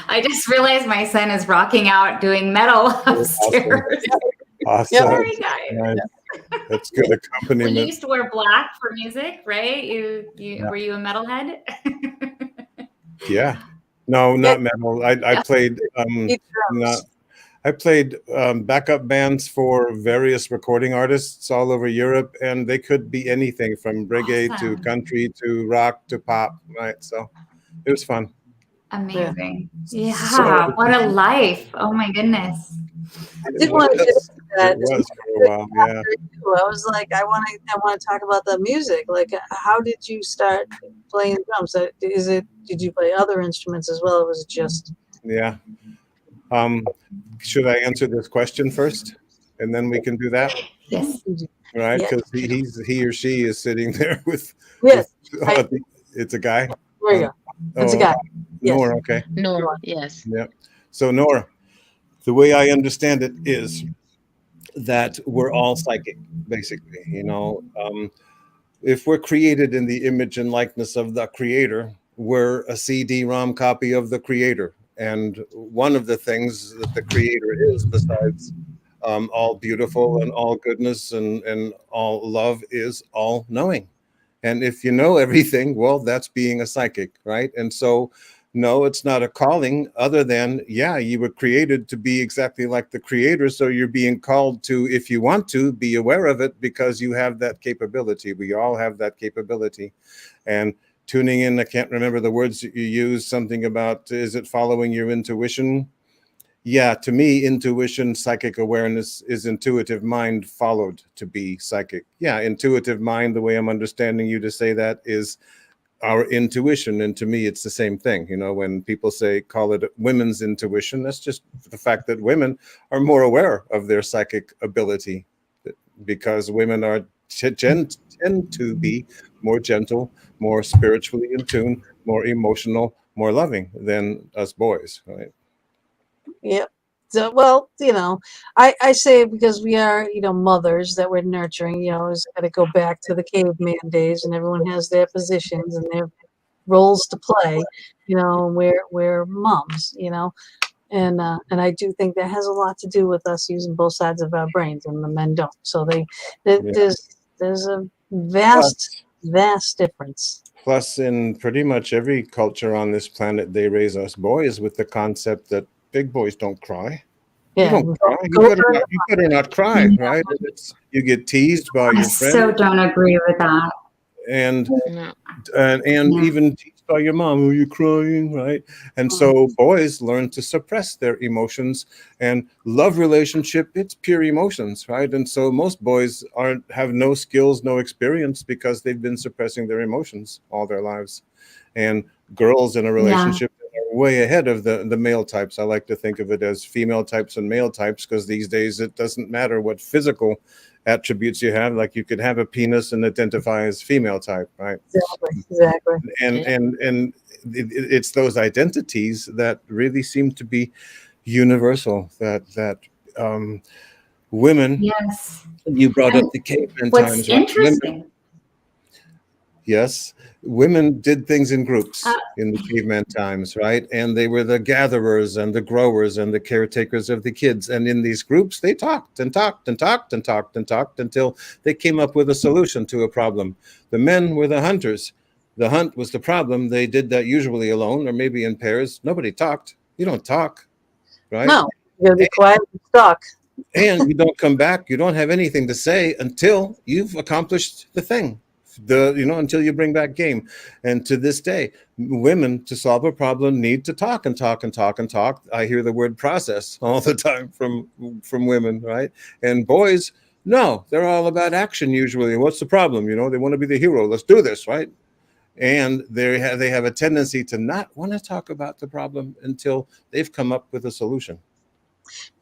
I just realized my son is rocking out doing metal upstairs. awesome. Sorry, guys. Nice. That's good Well, you accompaniment. used to wear black for music, right? Were you a metalhead? Yeah. No, not metal. I Yeah. played Eat drums. I played backup bands for various recording artists all over Europe, and they could be anything from reggae to Awesome. country to rock to pop, right? So it was fun. Amazing. Yeah. So- What a life. Oh my goodness. I did want to get into that. It was for a while, yeah. I was like, I want to talk about the music. Like, how did you start playing drums? Did you play other instruments as well, or was it just? Yeah. Should I answer this question first, and then we can do that, Yes. right? Yeah. Because he or she is sitting there with. Yes, It's a guy. there you go. It's a guy. Yes. Nora, okay. No, yes. Yeah. So Nora, the way I understand it is that we're all psychic, basically. You know, if we're created in the image and likeness of the Creator, we're a CD-ROM copy of the Creator. And one of the things that the Creator is, besides all beautiful and all goodness and all love, is all knowing. And if you know everything, well, that's being a psychic, right? And so, no, it's not a calling other than, yeah, you were created to be exactly like the Creator. So you're being called to, if you want to, be aware of it because you have that capability. We all have that capability. And tuning in, I can't remember the words that you used, something about, is it following your intuition? Yeah, to me, intuition, psychic awareness is intuitive mind followed to be psychic. Yeah, intuitive mind, the way I'm understanding you to say that, is our intuition. And to me, it's the same thing. You know, when people say, call it women's intuition, that's just the fact that women are more aware of their psychic ability because women are tend to be more gentle, more spiritually in tune, more emotional, more loving than us boys, right? Yep. So, well, you know, I say because we are, you know, mothers that we're nurturing, you know, it's got to go back to the caveman days and everyone has their positions and their roles to play, you know, we're moms, you know, and I do think that has a lot to do with us using both sides of our brains and the men don't. So there's a vast difference. Plus, in pretty much every culture on this planet, they raise us boys with the concept that big boys don't cry. Yeah. You don't cry. You better not cry, right? You get teased by I your so friends. don't agree with that. and No. and Yeah. even teach by your mom, are you crying, right? And so boys learn to suppress their emotions, and love relationship, it's pure emotions, right? And so most boys have no skills, no experience, because they've been suppressing their emotions all their lives. And girls in a relationship are way ahead of the male types. I like to think of it as female types and male types, because these days it doesn't matter what physical attributes you have. Like, you could have a penis and identify as female type, right? Exactly. And it's those identities that really seem to be universal, that women, Yes. you brought And up the caveman what's times, right? interesting, Yes, women did things in uh, groups in the caveman times, right? And they were the gatherers and the growers and the caretakers of the kids. And in these groups, they talked and talked and talked and talked and talked until they came up with a solution to a problem. The men were the hunters. The hunt was the problem. They did that usually alone or maybe in pairs. Nobody talked. You don't talk, right? No, you gotta be quiet and stuck. And you don't come back. You don't have anything to say until you've accomplished the thing, until you bring back game. And to this day, women, to solve a problem, need to talk and talk and talk and talk. I hear the word process all the time from women, right? And boys, no, they're all about action usually. What's the problem? They want to be the hero. Let's do this, right? And they have a tendency to not want to talk about the problem until they've come up with a solution.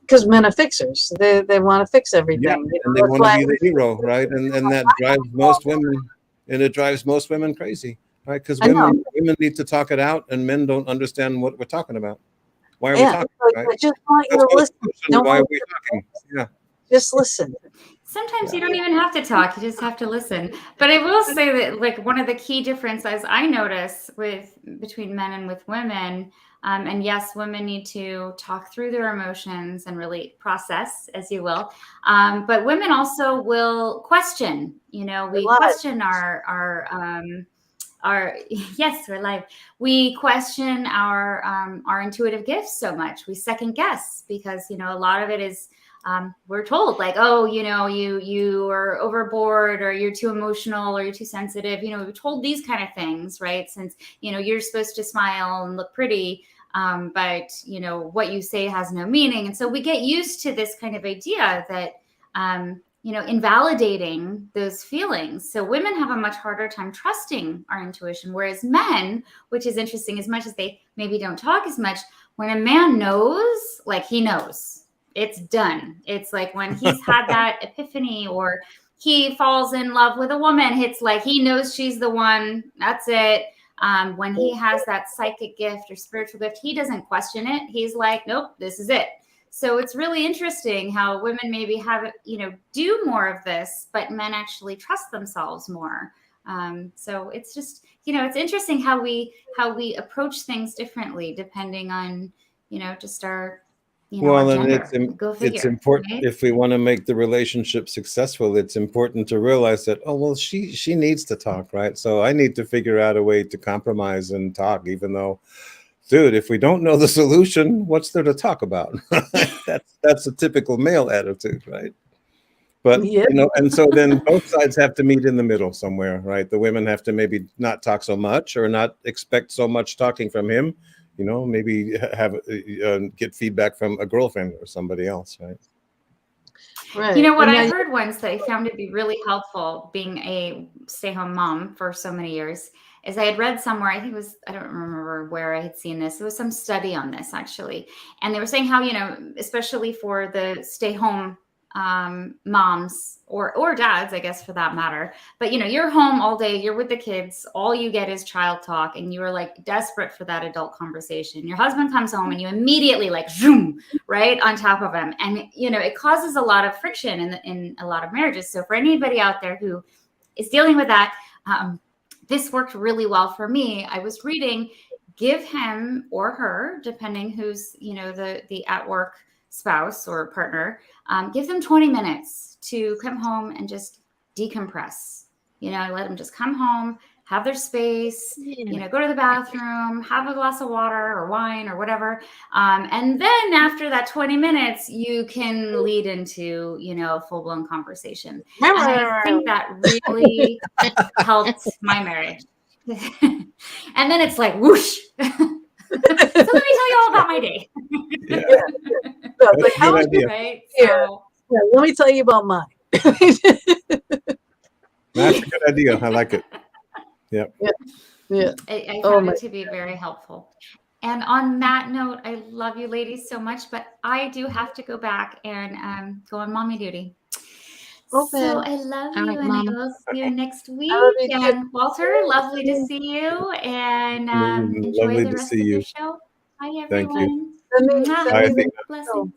Because men are fixers. They want to fix Yeah, everything. and they want to be the hero, right? And that drives most women, and it drives most women crazy, right? Because I know. women need to talk it out, and men don't understand what we're talking about. Why are we Yeah, talking? like, Right? I just want you There's to no listen. solution. Don't Why are want we you to talking? Yeah. just listen. sometimes you don't even have to talk, you just have to listen. But I will say that, like, one of the key differences I notice between men and with women, and yes, women need to talk through their emotions and really process, as you will. But women also will question. We live. question our yes, we're live. We question our intuitive gifts so much. We second guess because a lot of it is we're told, like, oh, you are overboard, or you're too emotional, or you're too sensitive. We're told these kind of things, right? Since you're supposed to smile and look pretty, but what you say has no meaning, and so we get used to this kind of idea that invalidating those feelings. So women have a much harder time trusting our intuition, whereas men, which is interesting, as much as they maybe don't talk as much, when a man knows, like, he knows. It's done. It's like when he's had that epiphany, or he falls in love with a woman, it's like he knows she's the one. That's it. When he has that psychic gift or spiritual gift, he doesn't question it. He's like, nope, this is it. So it's really interesting how women maybe have, do more of this, but men actually trust themselves more. So it's just, it's interesting how we approach things differently depending on, just our, Well, our and gender. Go figure. it's important, right? if we want to make the relationship successful. It's important to realize that, oh well, she needs to talk, right? So I need to figure out a way to compromise and talk, even though, dude, if we don't know the solution, what's there to talk about? That's a typical male attitude, right? But Yeah. and so then both sides have to meet in the middle somewhere, right? The women have to maybe not talk so much, or not expect so much talking from him. Maybe have get feedback from a girlfriend or somebody else, right? Right. What And I now heard once that I found to be really helpful, being a stay-home mom for so many years, is I had read somewhere, I think it was, I don't remember where I had seen this. It was some study on this, actually. And they were saying how, especially for the stay-home moms or dads, I guess, for that matter. But, you're home all day, you're with the kids, all you get is child talk, and you are like desperate for that adult conversation. Your husband comes home and you immediately like zoom right on top of him. And, it causes a lot of friction in a lot of marriages. So for anybody out there who is dealing with that, this worked really well for me. I was reading, give him or her, depending who's, the at work spouse or partner, give them 20 minutes to come home and just decompress. Let them just come home, have their space, go to the bathroom, have a glass of water or wine or whatever. And then after that 20 minutes, you can lead into, a full-blown conversation. And I think that really helped my marriage. And then it's like, whoosh. So let me tell you all about my day. Yeah. Like, how was your right? So, let me tell you about mine. That's a good idea. I like it. Yep. Yeah. I found it to be very helpful. And on that note, I love you ladies so much, but I do have to go back and go on mommy duty. Okay. So I love you, right, and Mom. I will see you next week. you too. And Walter, lovely to see you, and enjoy Lovely the to rest see of you. the show. Bye, Thank you. everyone. Send Bye, me Athena. Blessings.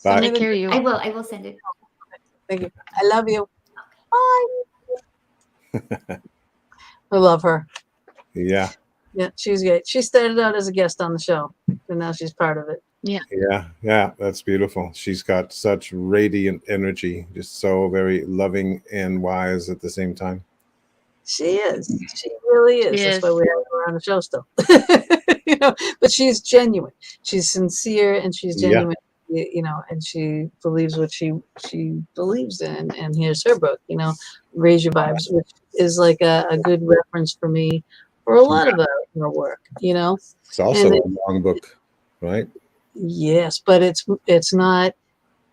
Bye. Take care of you. I will send it. Thank you. I love you. Bye. I love her. Yeah. Yeah, she's great. She started out as a guest on the show, and now she's part of it. Yeah. That's beautiful. She's got such radiant energy, just so very loving and wise at the same time. She is. She really is. Yes. That's why we have her on the show still. But she's genuine. She's sincere, and she's genuine. And she believes what she believes in. And here's her book, Raise Your Vibes, which is like a good reference for me for a lot of our work. It's also a long book, right? Yes, but it's not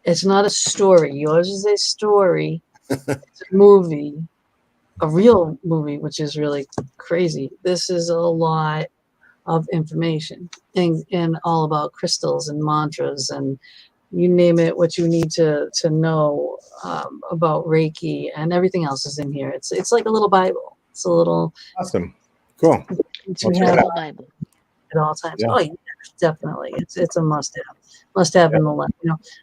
a story. Yours is a story. It's a movie, a real movie, which is really crazy. This is a lot of information and all about crystals and mantras and you name it, what you need to know about Reiki, and everything else is in here. It's like a little Bible. It's a little awesome. Cool. To have Bible at all times. Yeah. Oh yeah, definitely. It's a must have in the life.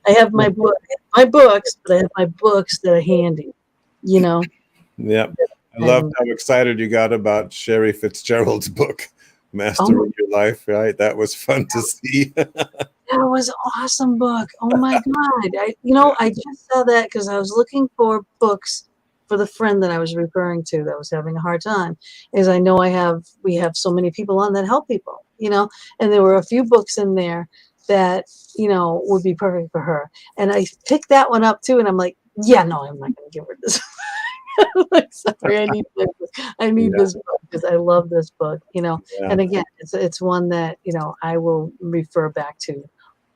I have my books, but I have my books that are handy. Yep. I love how excited you got about Sherry Fitzgerald's book, Master of Your Life, right? That was fun to see. That was an awesome book. Oh my God. I just saw that because I was looking for books for the friend that I was referring to that was having a hard time. Is I know we have so many people on that help people, and there were a few books in there that, would be perfect for her. And I picked that one up too. And I'm like, yeah, no, I'm not going to give her this. I'm like, sorry, I need this book because I love this book, and again, it's one that, I will refer back to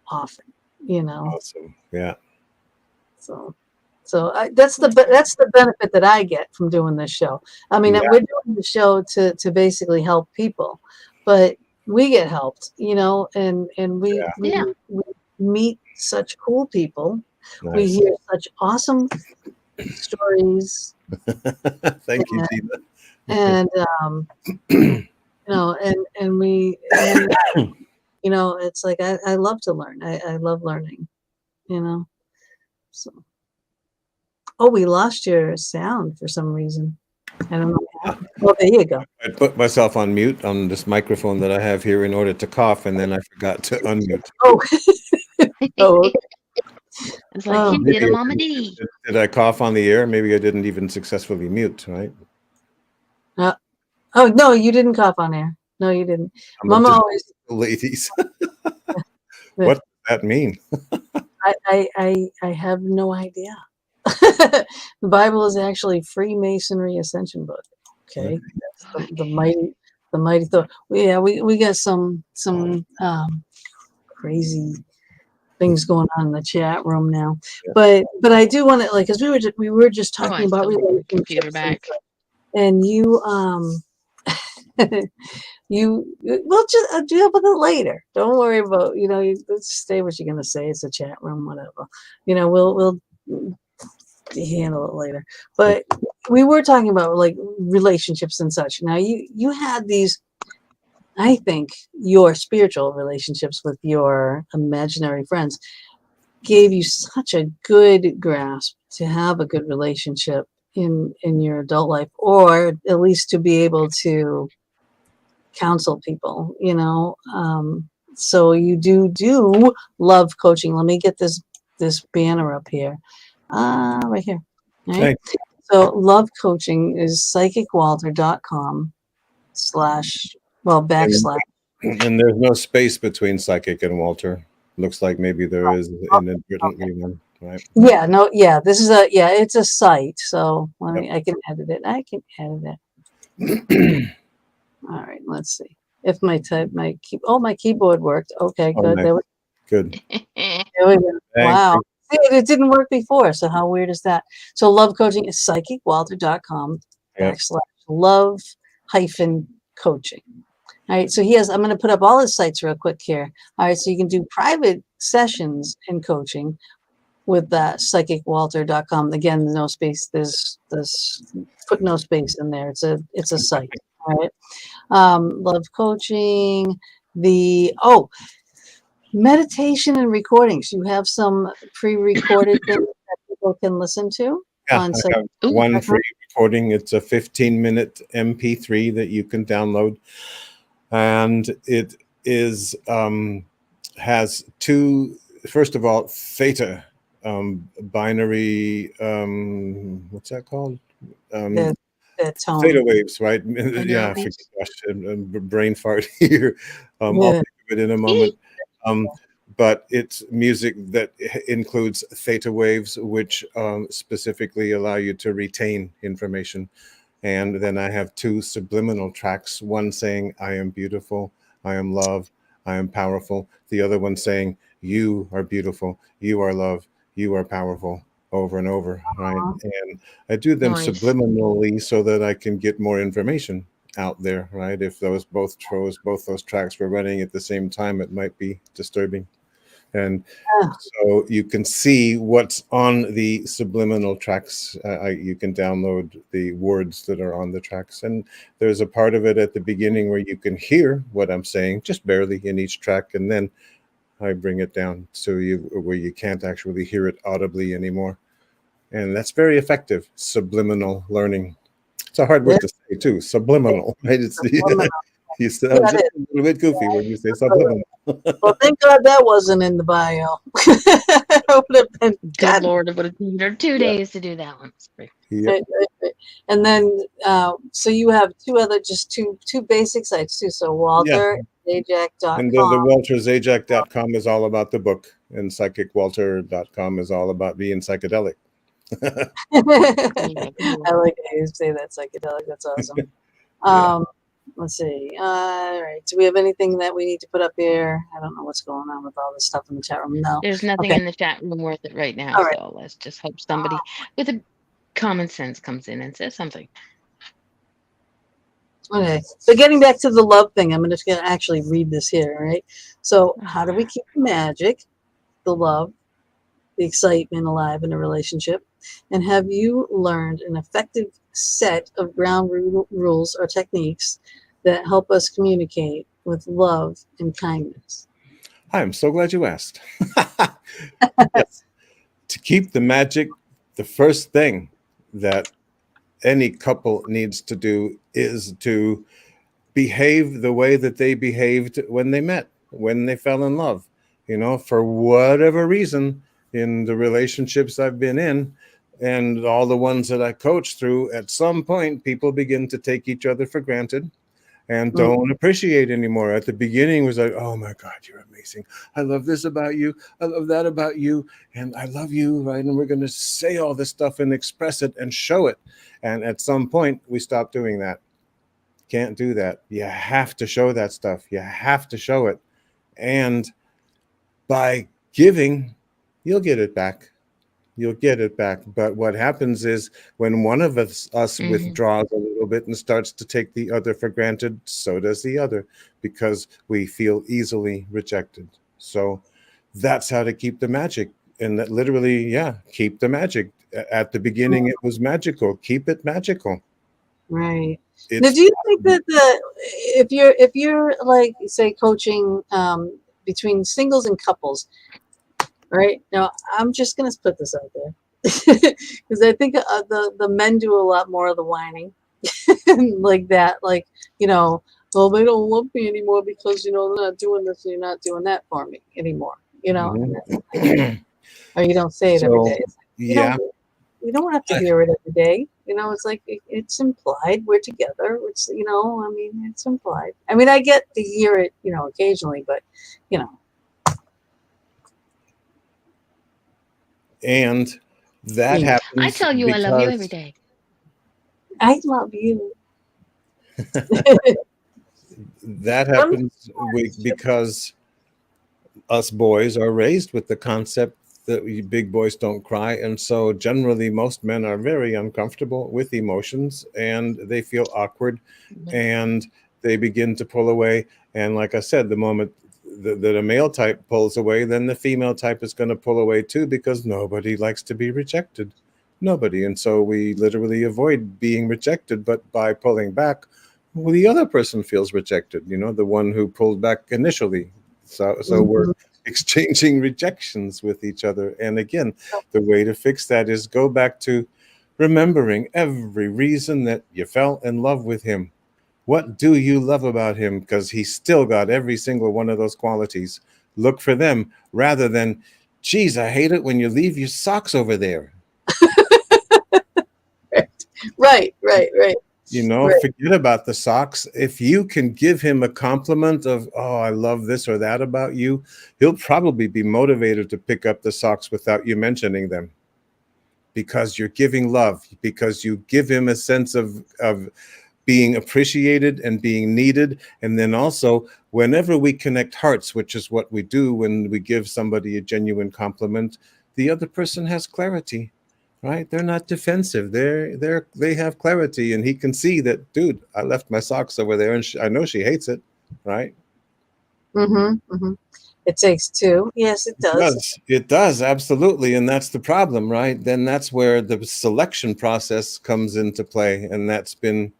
often, Awesome. Yeah. So that's the benefit that I get from doing this show. I mean, we're doing the show to basically help people, but we get helped, and we meet such cool people. Nice. We hear such awesome stories. Thank you, Gina. And and we, it's like I love to learn. I love learning, So, we lost your sound for some reason. I don't know. Well, there you go. I put myself on mute on this microphone that I have here in order to cough, and then I forgot to unmute. Okay. It's like he did a Mama D. Did I cough on the air? Maybe I didn't even successfully mute, right? Oh no, you didn't cough on air. No, you didn't. Mama always. Ladies, what does that mean? I have no idea. The Bible is actually Freemasonry ascension book. Okay, that's the mighty thought. Yeah, we got some crazy things going on in the chat room now, but I do want to because we were just talking about relationships and you we'll just deal with it later. Don't worry about let's say what you're gonna say. It's a chat room, whatever. We'll handle it later. But we were talking about like relationships and such. Now you had these. I think your spiritual relationships with your imaginary friends gave you such a good grasp to have a good relationship in your adult life, or at least to be able to counsel people, so you do love coaching. Let me get this banner up here, right here. Right? So love coaching is psychicwalter.com /. And there's no space between Psychic and Walter. Looks like maybe there is inadvertently one, right? Yeah, no, yeah, this is it's a site. So Yep. I can edit it. All right, let's see if my keyboard worked. Okay, Oh, good. nice. There Eh, we go. Thank Wow. you. See, it didn't work before. So how weird is that? So love coaching is psychicwalter.com Yep. /love -coaching. All right. So I'm going to put up all his sites real quick here. All right. So you can do private sessions in coaching with psychicwalter.com. Again, no space. There's put no space in there. It's a site. All right. Love coaching. Meditation and recordings. You have some pre-recorded things that people can listen to. Yeah, On I have one free recording. It's a 15-minute MP3 that you can download, and it is has two. First of all, theta binary. What's that called? the tone. Theta waves, right? Yeah, brain fart here. I'll think of it in a moment. But it's music that includes theta waves, which specifically allow you to retain information. And then I have two subliminal tracks, one saying, I am beautiful, I am love, I am powerful. The other one saying, you are beautiful, you are love, you are powerful, over and over, right? And I do them subliminally so that I can get more information out there, right? If both those tracks were running at the same time, it might be disturbing. And so you can see what's on the subliminal tracks. You can download the words that are on the tracks. And there's a part of it at the beginning where you can hear what I'm saying, just barely in each track. And then I bring it down where you can't actually hear it audibly anymore. And that's very effective, subliminal learning. It's a hard word to say too, subliminal. Right? You sound just a little bit goofy when you say subliminal. Well, thank God that wasn't in the bio. It would have been good Lord, it would have taken her 2 days to do that one. Yep. And then, so you have two basic sites too. So WalterZajac.com. And the WalterZajac.com is all about the book, and PsychicWalter.com is all about being psychedelic. I like how you say that, psychedelic. That's awesome. Let's see. All right. Do we have anything that we need to put up here? I don't know what's going on with all this stuff in the chat room. No. There's nothing in the chat room worth it right now. Right. So let's just hope somebody with a common sense comes in and says something. Okay. So getting back to the love thing, I'm just going to actually read this here. All right. So how do we keep the magic, the love, the excitement alive in a relationship? And have you learned an effective set of ground rules or techniques that help us communicate with love and kindness? I'm so glad you asked. Yes. To keep the magic, the first thing that any couple needs to do is to behave the way that they behaved when they met, when they fell in love. For whatever reason, in the relationships I've been in and all the ones that I coach through, at some point, people begin to take each other for granted and don't appreciate anymore. At the beginning, it was like, oh my God, you're amazing. I love this about you. I love that about you. And I love you, right? And we're going to say all this stuff and express it and show it. And at some point, we stop doing that. Can't do that. You have to show that stuff. You have to show it. And by giving, you'll get it back. You'll get it back. But what happens is when one of us withdraws a little bit and starts to take the other for granted, so does the other, because we feel easily rejected. So that's how to keep the magic. And that literally, keep the magic. At the beginning, it was magical. Keep it magical. Right. Now, do you think that if you're like, say, coaching between singles and couples, right? Now, I'm just going to put this out there because I think the men do a lot more of the whining like that. Like, well, they don't love me anymore because, they're not doing this and you're not doing that for me anymore, or you don't say it every day. You don't have to hear it every day. You know, it's like it's implied we're together. It's, you know, I mean, it's implied. I mean, I get to hear it, you know, occasionally, but, you know. And that Yeah. I happens tell you I love you every because day. I love you. that happens because us boys are raised with the concept that big boys don't cry. And so generally most men are very uncomfortable with emotions and they feel awkward and they begin to pull away. And like I said, the moment that a male type pulls away, then the female type is going to pull away too, because nobody likes to be rejected. Nobody. And so we literally avoid being rejected, but by pulling back, well, the other person feels rejected, you know, the one who pulled back initially. So we're exchanging rejections with each other. And again, the way to fix that is go back to remembering every reason that you fell in love with him. What do you love about him? Because he's still got every single one of those qualities. Look for them rather than, geez, I hate it when you leave your socks over there. Right. You know, Right. forget about the socks. If you can give him a compliment of, oh, I love this or that about you, he'll probably be motivated to pick up the socks without you mentioning them, because you're giving love, because you give him a sense of being appreciated and being needed. And then also, whenever we connect hearts, which is what we do when we give somebody a genuine compliment, the other person has clarity. Right? They're not defensive. They have clarity, and he can see that, dude, I left my socks over there, and I know she hates it. Right? It takes two. Yes, it does. It does, absolutely. And that's the problem, right? Then that's where the selection process comes into play, and that's been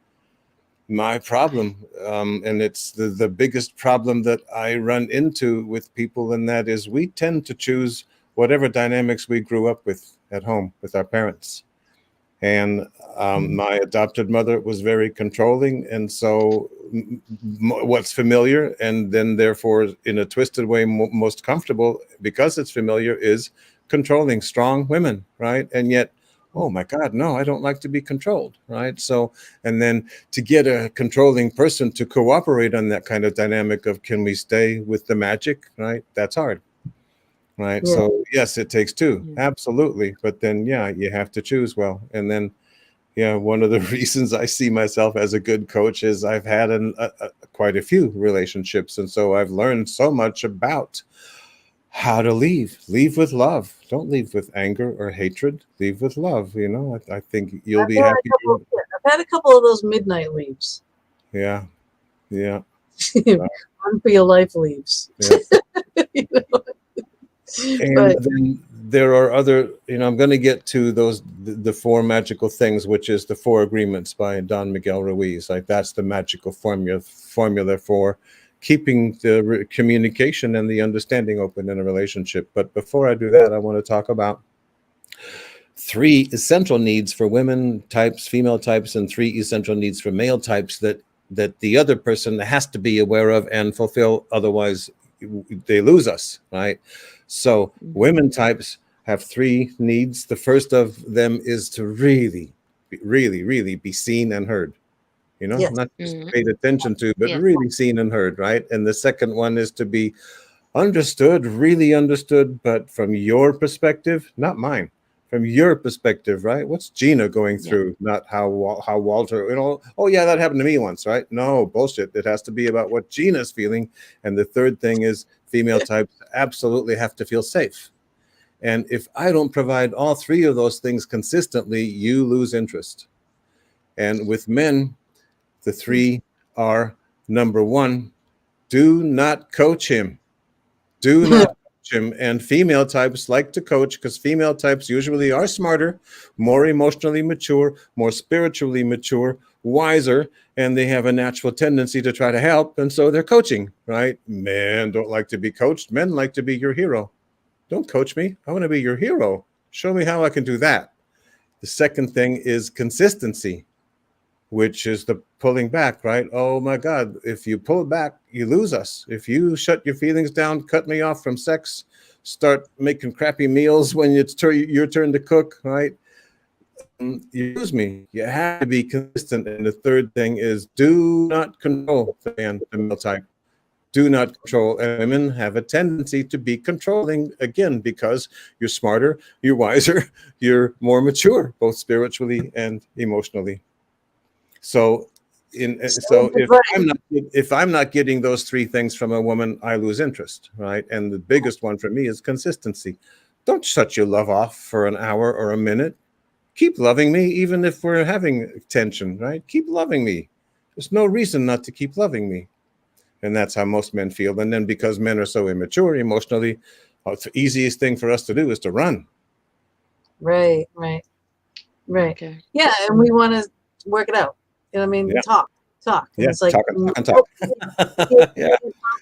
my problem. And it's the biggest problem that I run into with people, and that is we tend to choose whatever dynamics we grew up with at home with our parents. And my adopted mother was very controlling, and so what's familiar, and then therefore in a twisted way most comfortable because it's familiar, is controlling strong women, right? And yet, oh my God, no, I don't like to be controlled, right? So, and then to get a controlling person to cooperate on that kind of dynamic of, can we stay with the magic, right? That's hard. Right. Yeah. So yes, it takes two. Absolutely. But then, yeah, you have to choose well. And then, yeah, one of the reasons I see myself as a good coach is I've had quite a few relationships. And so I've learned so much about how to leave with love. Don't leave with anger or hatred. Leave with love. You know, I think you'll be happy. I've had a couple of those midnight leaves. Yeah. Yeah. Run for your life leaves. Yeah. You know? And then there are other, you know, I'm going to get to those, the four magical things, which is the four agreements by Don Miguel Ruiz. Like that's the magical formula for keeping the communication and the understanding open in a relationship. But before I do that, I want to talk about three essential needs for women types, female types, and three essential needs for male types that the other person has to be aware of and fulfill. Otherwise, they lose us, right? So women types have three needs. The first of them is to really be seen and heard. You know, not just paid attention to, but really seen and heard, right? And the second one is to be understood, really understood, but from your perspective, not mine. From your perspective, right? What's Gina going through? Not how Walter, you know, oh yeah, that happened to me once, right? No, bullshit. It has to be about what Gina's feeling. And the third thing is female types absolutely have to feel safe. And if I don't provide all three of those things consistently, you lose interest. And with men, the three are: number one, do not coach him. Do not coach him. And female types like to coach because female types usually are smarter, more emotionally mature, more spiritually mature, wiser, and they have a natural tendency to try to help. And so they're coaching, right? Men don't like to be coached. Men like to be your hero. Don't coach me. I want to be your hero. Show me how I can do that. The second thing is consistency, which is the pulling back, right? Oh my God, if you pull back, you lose us. If you shut your feelings down, cut me off from sex, start making crappy meals when it's your turn to cook, right? use me. You have to be consistent. And the third thing is do not control the male type. Do not control. And women have a tendency to be controlling, again, because you're smarter, you're wiser, you're more mature, both spiritually and emotionally. So if I'm not getting those three things from a woman, I lose interest, right? And the biggest one for me is consistency. Don't shut your love off for an hour or a minute. Keep loving me, even if we're having tension, right? Keep loving me. There's no reason not to keep loving me. And that's how most men feel. And then because men are so immature emotionally, the easiest thing for us to do is to run. Right. Okay. Yeah, and we want to work it out. You know what I mean? Yeah. Talk. And Yeah, it's like talk. yeah.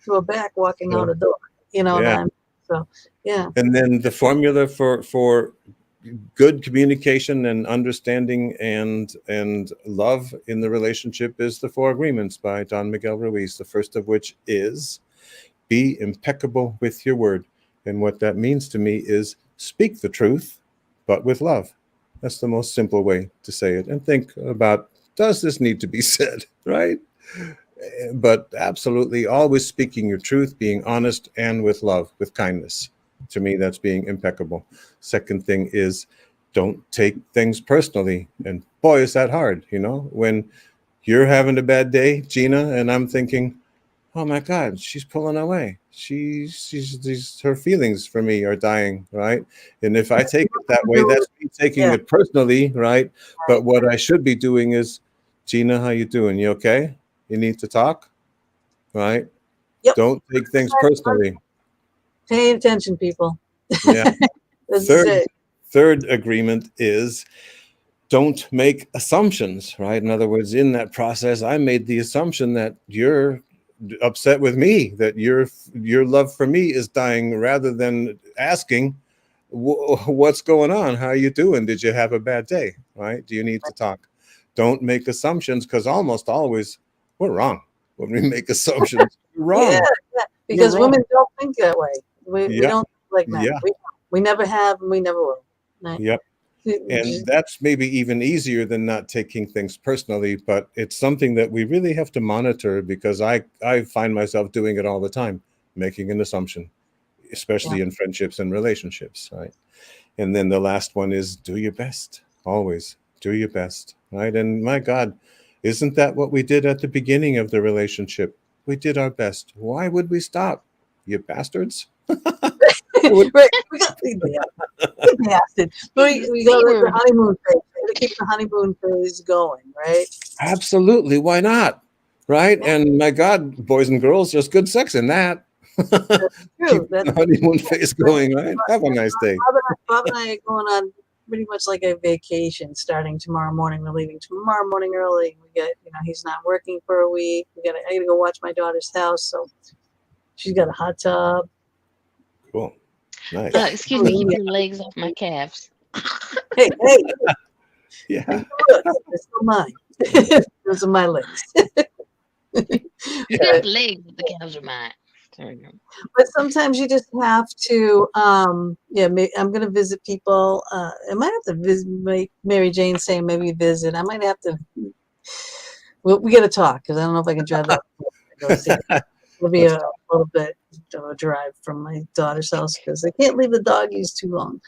To a back walking out a door. You know what I mean? So yeah. And then the formula for good communication and understanding and love in the relationship is the 4 Agreements by Don Miguel Ruiz. The first of which is be impeccable with your word. And what that means to me is speak the truth, but with love. That's the most simple way to say it. And think about, does this need to be said, right? But absolutely always speaking your truth, being honest, and with love, with kindness. To me, that's being impeccable. Second thing is don't take things personally. And boy, is that hard, you know, when you're having a bad day, Gina, and I'm thinking, oh my God, she's pulling away. Her feelings for me are dying, right? And if I take it that way, that's me taking it personally, right? But what I should be doing is, Gina, how you doing? You okay? You need to talk, right? Yep. Don't take things personally. Pay attention, people. Yeah. This Third agreement is don't make assumptions, right? In other words, in that process, I made the assumption that you're upset with me, that your love for me is dying, rather than asking, what's going on? How are you doing? Did you have a bad day? Right? Do you need to talk? Don't make assumptions, because almost always we're wrong when we make assumptions. We're wrong. Yeah, because women don't think that way. We don't like men. Yeah. We never have, and we never will. Right? Yep. And that's maybe even easier than not taking things personally, but it's something that we really have to monitor, because I find myself doing it all the time, making an assumption, especially in friendships and relationships, right? And then the last one is do your best. Always do your best, right? And my God, isn't that what we did at the beginning of the relationship? We did our best. Why would we stop? You bastards. Right. We got bastard. We got the honeymoon phase. We keep the honeymoon phase going, right? Absolutely. Why not? Right? Yeah. And my God, boys and girls, there's good sex in that. That's true. Keep the honeymoon phase going, right? Have a nice day. Bob and I are going on pretty much like a vacation starting tomorrow morning. We're leaving tomorrow morning early. We get, he's not working for a week. I gotta go watch my daughter's house. So she's got a hot tub. Cool. Nice. Excuse me, keep your legs off my calves. Hey. Yeah. They're still mine. Those are my legs. You got legs, but the calves are mine. There we go. But sometimes you just have to, I'm going to visit people. I might have to visit, Mary Jane saying maybe visit. I might have to, we got to talk, because I don't know if I can drive that. It'll be a little bit of a drive from my daughter's house, because they can't leave the doggies too long.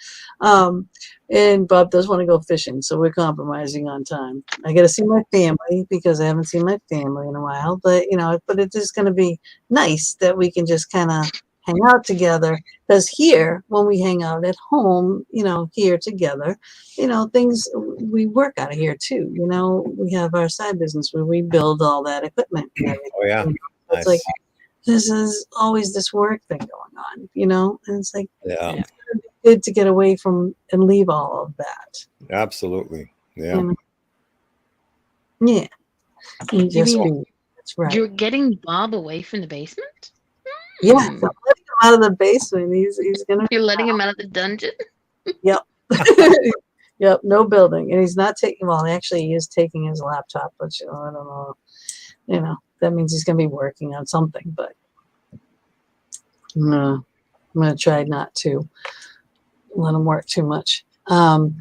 And Bob does want to go fishing, so we're compromising on time. I got to see my family, because I haven't seen my family in a while. But but it is going to be nice that we can just kind of hang out together. Because here, when we hang out at home, here together, things, we work out of here too. We have our side business where we build all that equipment and everything. Oh yeah. It's like, this is always this work thing going on, and it's like, it's good to get away from and leave all of that. Absolutely. Yeah. Yeah. That's right. You're getting Bob away from the basement? Yeah. So I'm letting him out of the basement. He's gonna. You're letting him out of the dungeon? Yep. Yep. No building, and he's not taking. Well, actually, he is taking his laptop, but I don't know. That means he's going to be working on something, but I'm going to try not to let him work too much. And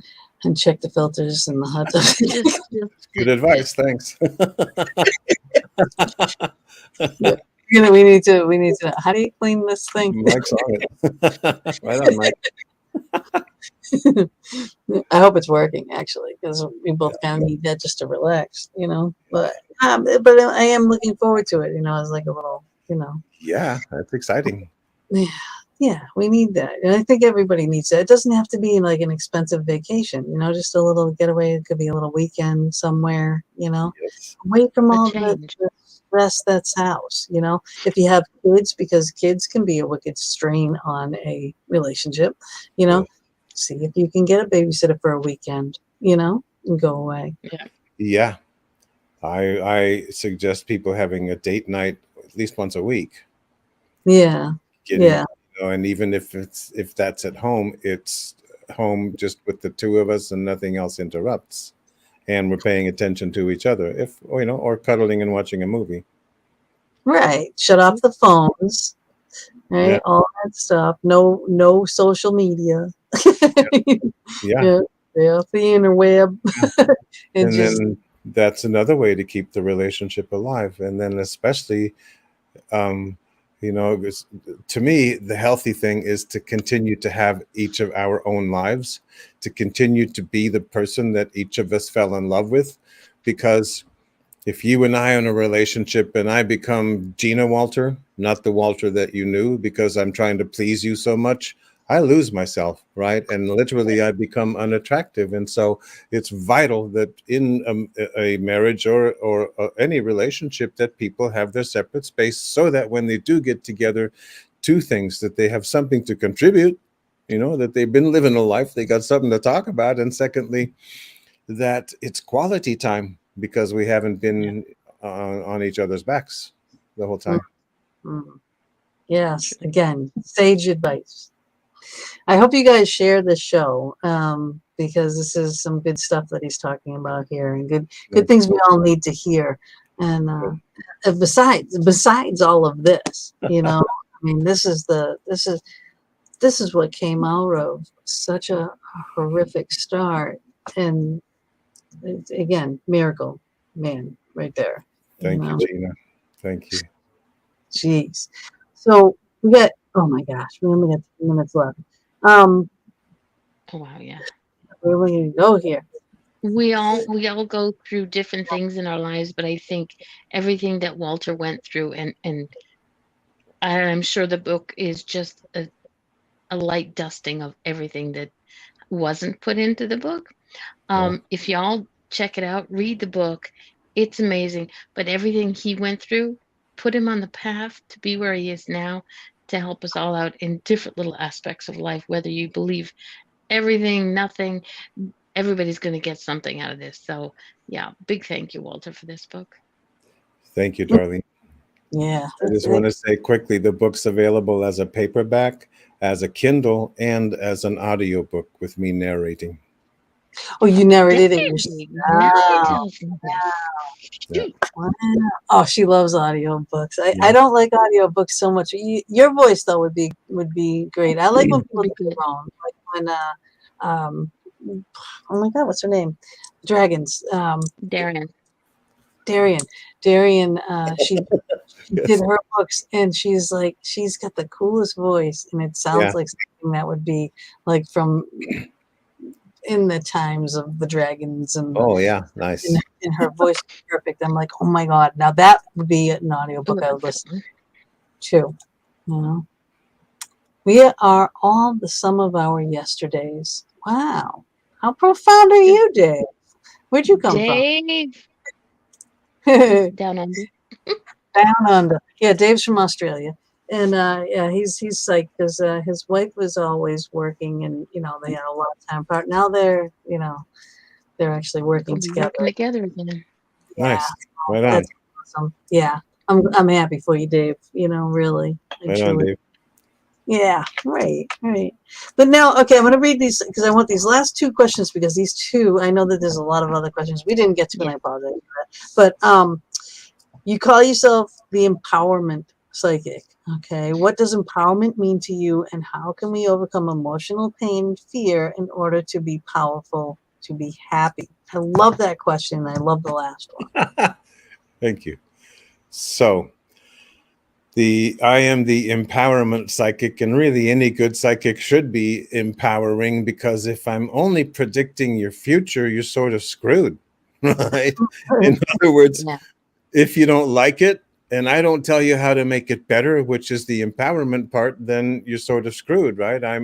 And check the filters in the hot tub. Good advice. Thanks. Yeah. We need to. How do you clean this thing? Mike's on it. Right on, Mike. I hope it's working actually, because we both kind of need that just to relax, But I am looking forward to it, as like a little, Yeah, that's exciting. Yeah, we need that, and I think everybody needs that. It doesn't have to be like an expensive vacation, just a little getaway. It could be a little weekend somewhere, Yes. away from A all the change. stress that's house. If you have kids, because kids can be a wicked strain on a relationship, Yeah. see if you can get a babysitter for a weekend, and go away. Yeah. I suggest people having a date night at least once a week. Yeah. Yeah. And even if that's at home, it's home just with the two of us and nothing else interrupts, and we're paying attention to each other, or cuddling and watching a movie. Right. Shut off the phones. Right. Yeah. All that stuff. No social media. Yeah. Stay off the interweb. And then that's another way to keep the relationship alive. And then especially, to me, the healthy thing is to continue to have each of our own lives, to continue to be the person that each of us fell in love with. Because if you and I are in a relationship and I become Gina Walter, not the Walter that you knew, because I'm trying to please you so much, I lose myself, right? And literally I become unattractive. And so it's vital that in a marriage or any relationship that people have their separate space, so that when they do get together, two things: that they have something to contribute, that they've been living a life, they got something to talk about. And secondly, that it's quality time, because we haven't been on each other's backs the whole time. Mm-hmm. Yes. Again, sage advice. I hope you guys share this show, because this is some good stuff that he's talking about here, and good things we all need to hear. And besides all of this, I mean, this is what came out of such a horrific start, and again, miracle, man, right there. Thank you, Gina. Thank you. Jeez. So we got. Oh my gosh, we only got 2 minutes left. Oh, wow, yeah. Where are we going to go here? We all go through different things in our lives, but I think everything that Walter went through, and I'm sure the book is just a light dusting of everything that wasn't put into the book. If y'all check it out, read the book, it's amazing. But everything he went through put him on the path to be where he is now, to help us all out in different little aspects of life. Whether you believe everything, nothing, everybody's going to get something out of this. So yeah, big thank you, Walter, for this book. Thank you, Darlene. Yeah. I just want to say quickly, the book's available as a paperback, as a Kindle, and as an audiobook with me narrating. Oh, you narrated it Wow. Wow. Oh, she loves audiobooks. I don't like audiobooks so much. Your voice though would be great. I like when people do their own. Like when oh my God, what's her name? Dragons. Darian. She did her books, and she's got the coolest voice, and it sounds like something that would be like from in the times of the dragons. And nice. And her voice is perfect. I'm like, oh my God, now that would be an audiobook I would listen to. We are all the sum of our yesterdays. Wow. How profound are you, Dave? Where'd you come from? Down under. Down under. Yeah, Dave's from Australia. And he's psyched because his wife was always working, and they had a lot of time apart. Now they're actually working together. Again. Nice. Right on. That's awesome. Yeah. I'm happy for you, Dave. Really. Right on, Dave. Yeah, right. But now, okay, I'm going to read these because I want these last 2 questions, because these 2, I know that there's a lot of other questions we didn't get to, and I apologize for that. But you call yourself the empowerment psychic. Okay, what does empowerment mean to you, and how can we overcome emotional pain and fear in order to be powerful to be happy? I love that question. And I love the last one. Thank you. So I am the empowerment psychic, and really any good psychic should be empowering, because if I'm only predicting your future, you're sort of screwed, right? In other words, Yeah. if you don't like it and I don't tell you how to make it better, which is the empowerment part, then you're sort of screwed, right? I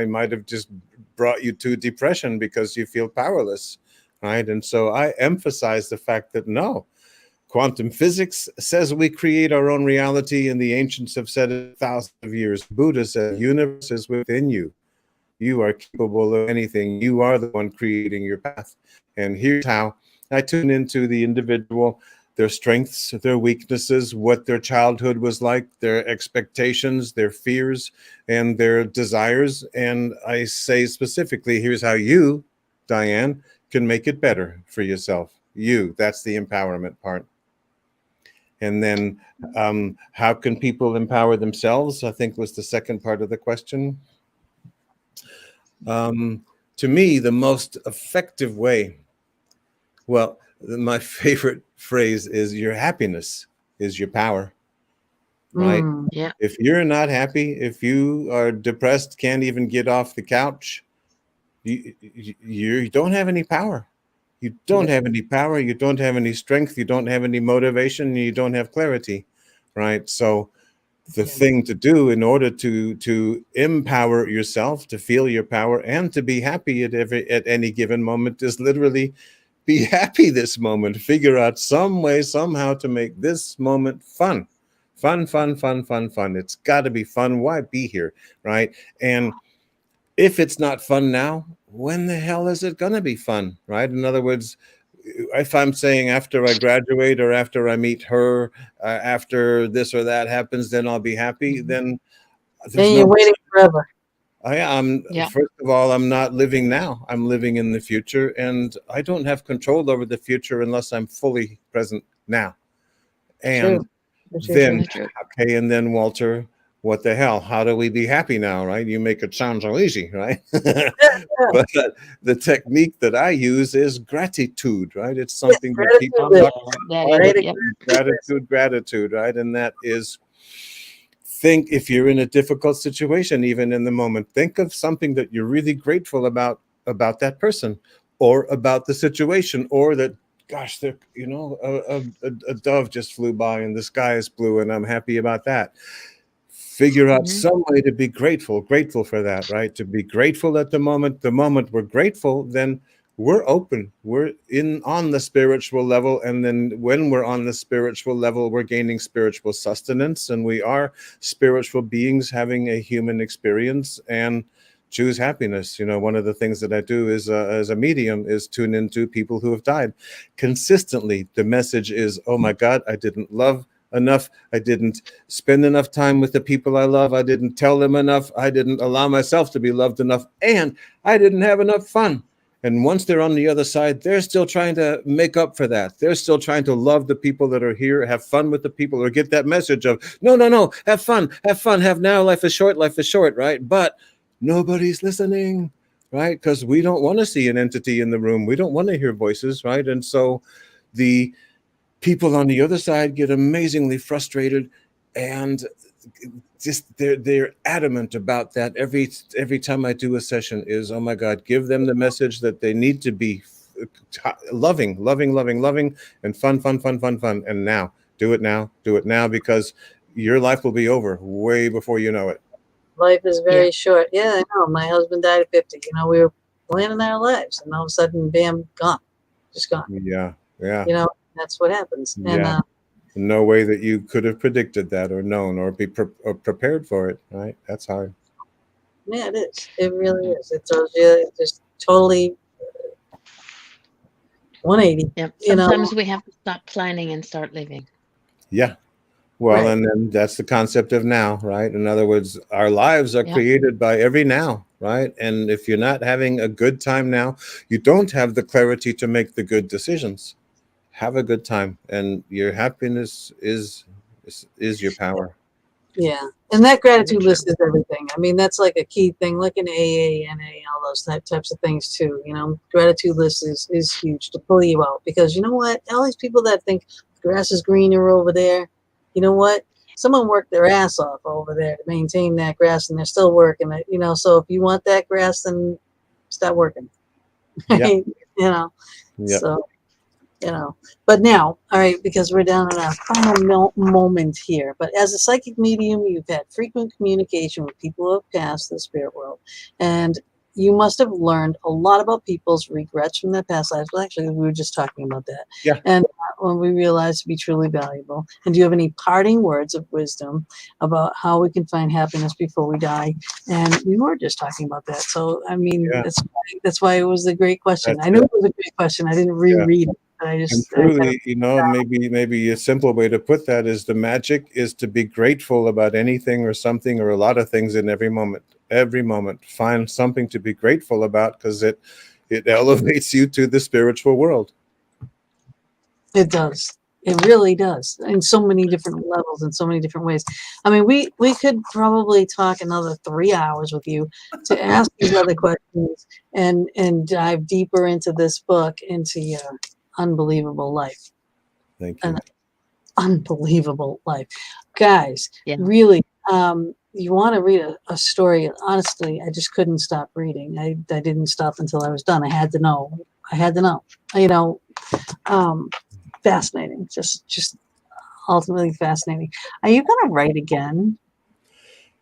might have just brought you to depression because you feel powerless, right? And so I emphasize the fact that no, quantum physics says we create our own reality, and the ancients have said it thousands of years. Buddha said, the universe is within you. You are capable of anything. You are the one creating your path. And here's how I tune into the individual, their strengths, their weaknesses, what their childhood was like, their expectations, their fears, and their desires. And I say specifically, here's how you, Diane, can make it better for yourself. You, that's the empowerment part. And then how can people empower themselves, I think was the second part of the question. To me, the most effective way, well, my favorite phrase is your happiness is your power, right? Yeah. If you're not happy, if you are depressed, can't even get off the couch, you don't have any power. You don't have any power. You don't have any strength. You don't have any motivation. You don't have clarity, right? So the thing to do in order to empower yourself, to feel your power, and to be happy at any given moment is literally be happy this moment. Figure out some way, somehow to make this moment fun. Fun. It's got to be fun. Why be here, right? And if it's not fun now, when the hell is it going to be fun, right? In other words, if I'm saying after I graduate or after I meet her, after this or that happens, then I'll be happy, then there's you're waiting forever. First of all, I'm not living now. I'm living in the future, and I don't have control over the future unless I'm fully present now. And then, okay, and then Walter, what the hell? How do we be happy now, right? You make it sound so easy, right? But the technique that I use is gratitude, right? It's something that people talk about. Gratitude, right? And that is, think if you're in a difficult situation, even in the moment, think of something that you're really grateful about that person, or about the situation, or that, gosh, a dove just flew by and the sky is blue and I'm happy about that. Figure out some way to be grateful for that, right? To be grateful at the moment we're grateful, then we're open, we're on the spiritual level. And then when we're on the spiritual level, we're gaining spiritual sustenance, and we are spiritual beings having a human experience, and choose happiness. One of the things that I do is as a medium is tune into people who have died consistently. The message is, oh my God, I didn't love enough. I didn't spend enough time with the people I love. I didn't tell them enough. I didn't allow myself to be loved enough, and I didn't have enough fun. And once they're on the other side, they're still trying to make up for that. They're still trying to love the people that are here, have fun with the people, or get that message of, no, have fun, have now, life is short, right? But nobody's listening, right? Because we don't want to see an entity in the room. We don't want to hear voices, right? And so the people on the other side get amazingly frustrated, and just they're adamant about that. Every time I do a session is, oh my God, give them the message that they need to be loving, and fun. And now, do it now, because your life will be over way before you know it. Life is very short. Yeah, I know. My husband died at 50. We were planning our lives, and all of a sudden, bam, gone. Just gone. Yeah. That's what happens. And no way that you could have predicted that or known or be prepared for it, right? That's hard. Yeah, it is. It really is. It throws you just totally 180. Yep. Sometimes we have to stop planning and start living. Yeah. Well, and then that's the concept of now, right? In other words, our lives are created by every now, right? And if you're not having a good time now, you don't have the clarity to make the good decisions. Have a good time, and your happiness is your power. Yeah. And that gratitude Very list is everything. I mean, that's like a key thing, like in AA, NA, all those types of things too. You know, gratitude list is huge to pull you out, because you know what? All these people that think grass is greener over there, you know what? Someone worked their ass off over there to maintain that grass, and they're still working it. You know, so if you want that grass, then stop working. Yeah. Right? You know, Yeah. so. You know, but now, all right, because we're down in our final moment here. But as a psychic medium, you've had frequent communication with people who have passed the spirit world, and you must have learned a lot about people's regrets from their past lives. Well, actually, we were just talking about that. Yeah. And when we realized to be truly valuable. And do you have any parting words of wisdom about how we can find happiness before we die? And we were just talking about that. So, I mean, Yeah. that's why it was a great question. That's I knew it. it was a great question. I didn't Yeah. reread it. I And just, truly, you know, maybe a simple way to put that is the magic is to be grateful about anything or something or a lot of things in every moment. Every moment, find something to be grateful about, because it elevates you to the spiritual world. it does. It really does, in so many different levels, in so many different ways. I mean, we could probably talk another 3 hours with you to ask these other questions and dive deeper into this book, into your unbelievable life. Thank you. An unbelievable life. Guys, Yeah. really, you want to read a story. Honestly, I just couldn't stop reading. I didn't stop until I was done. I had to know. You know, fascinating. Just ultimately fascinating. Are you going to write again?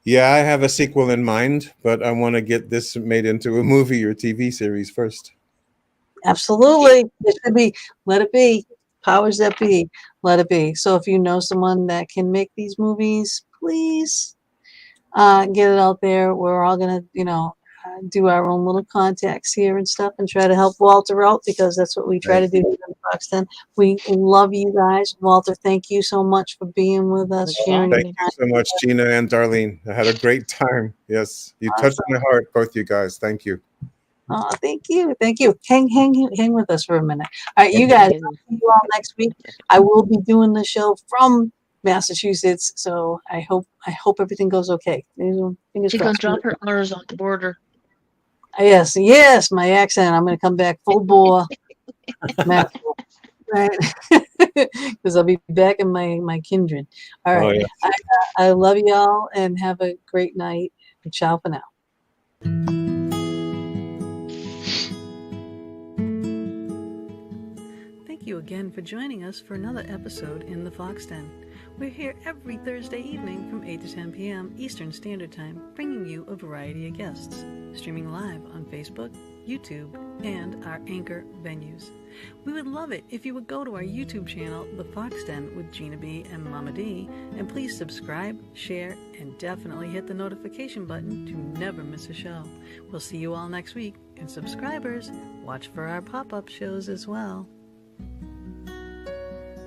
Yeah, I have a sequel in mind, but I want to get this made into a movie or TV series first. Absolutely. It should be. Let it be. Powers that be. Let it be. So if you know someone that can make these movies, please get it out there. We're all going to, you know, do our own little contacts here and stuff and try to help Walter out, because that's what we try to do here in Foxton. We love you guys. Walter, thank you so much for being with us, sharing your Thank you so much, Gina and Darlene. I had a great time. Yes, you touched my heart, both you guys. Thank you. Oh, thank you. Thank you. Hang with us for a minute. All right, you guys, I'll see you all next week. I will be doing the show from Massachusetts, so I hope everything goes okay. Fingers She's gonna crossed. drop her R's on the border. Yes, my accent. I'm going to come back full bore. Right? Because I'll be back in my kindred. All right. Oh, yeah. I love y'all, and have a great night. Ciao for now. Thank you again for joining us for another episode in the Fox Den. We're here every Thursday evening from 8 to 10 p.m. Eastern Standard Time, bringing you a variety of guests, streaming live on Facebook, YouTube, and our Anchor venues. We would love it if you would go to our YouTube channel, The Fox Den with Gina B and Mama D, and please subscribe, share, and definitely hit the notification button to never miss a show. We'll see you all next week, and subscribers, watch for our pop-up shows as well.